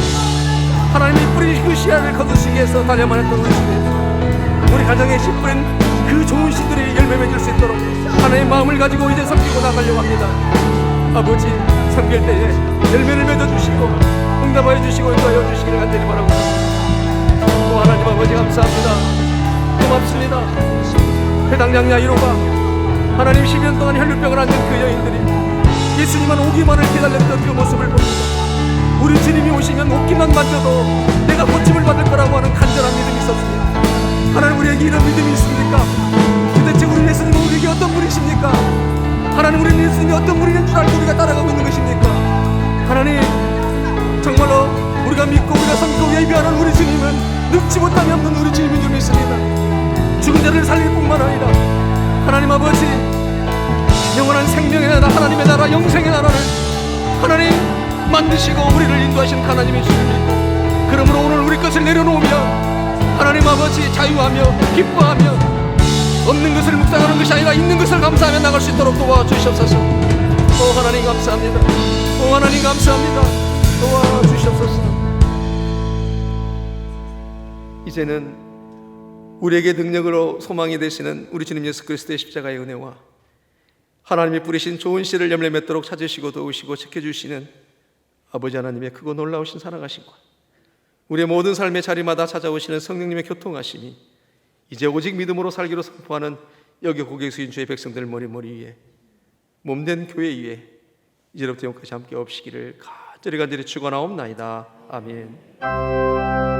하나님이 뿌리신 그 씨앗을 거두시기 위해서 달려만 했던 우리 주님, 우리 가정에 씨 뿌린 그 좋은 씨들이 열매 맺을 수 있도록 하나님의 마음을 가지고 이제 섬기고 나가려고 합니다. 아버지, 섬길 때에 열매를 맺어주시고 응답하여 주시고 인도하여 주시기를 간절히 바라고 또 하나님 아버지 감사합니다. 고맙습니다. 회당장 야이로가 하나님 10년 동안 혈류병을 앓는 그 여인들이 예수님만 오기만을 기다렸던 그 모습을 봅니다. 우리 주님이 오시면 오기만 만져도 내가 고침을 받을 거라고 하는 간절한 믿음이 있었습니다. 하나님, 우리에게 이런 믿음이 있습니까? 도대체 우리 예수님은 우리에게 어떤 분이십니까? 하나님, 우리 예수님이 어떤 분인 줄 알고 우리가 따라가고 있는 것입니까? 하나님, 정말로 우리가 믿고 우리가 섬기고 예비하는 우리 주님은 늙지 못함이 없는 우리 주님인 줄 믿습니다. 죽은 자를 살릴 뿐만 아니라 하나님 아버지, 영원한 생명의 나라, 하나님의 나라, 영생의 나라를 하나님 만드시고 우리를 인도하신 하나님의 주님이고, 그러므로 오늘 우리 것을 내려놓으며 하나님 아버지 자유하며 기뻐하며 없는 것을 묵상하는 것이 아니라 있는 것을 감사하며 나갈 수 있도록 도와주시옵소서. 오 하나님 감사합니다. 오 하나님 감사합니다. 도와주시옵소서. 이제는 우리에게 능력으로 소망이 되시는 우리 주님 예수 그리스도의 십자가의 은혜와 하나님이 뿌리신 좋은 씨를 열매 맺도록 찾으시고 도우시고 지켜주시는 아버지 하나님의 크고 놀라우신 사랑하심과 우리의 모든 삶의 자리마다 찾아오시는 성령님의 교통하심이 이제 오직 믿음으로 살기로 선포하는 여기 고개 숙인 주의 백성들 머리 위에 몸된 교회 위에 이제부터 영까지 함께 없시기를 간절히 축원하옵나이다. 아멘.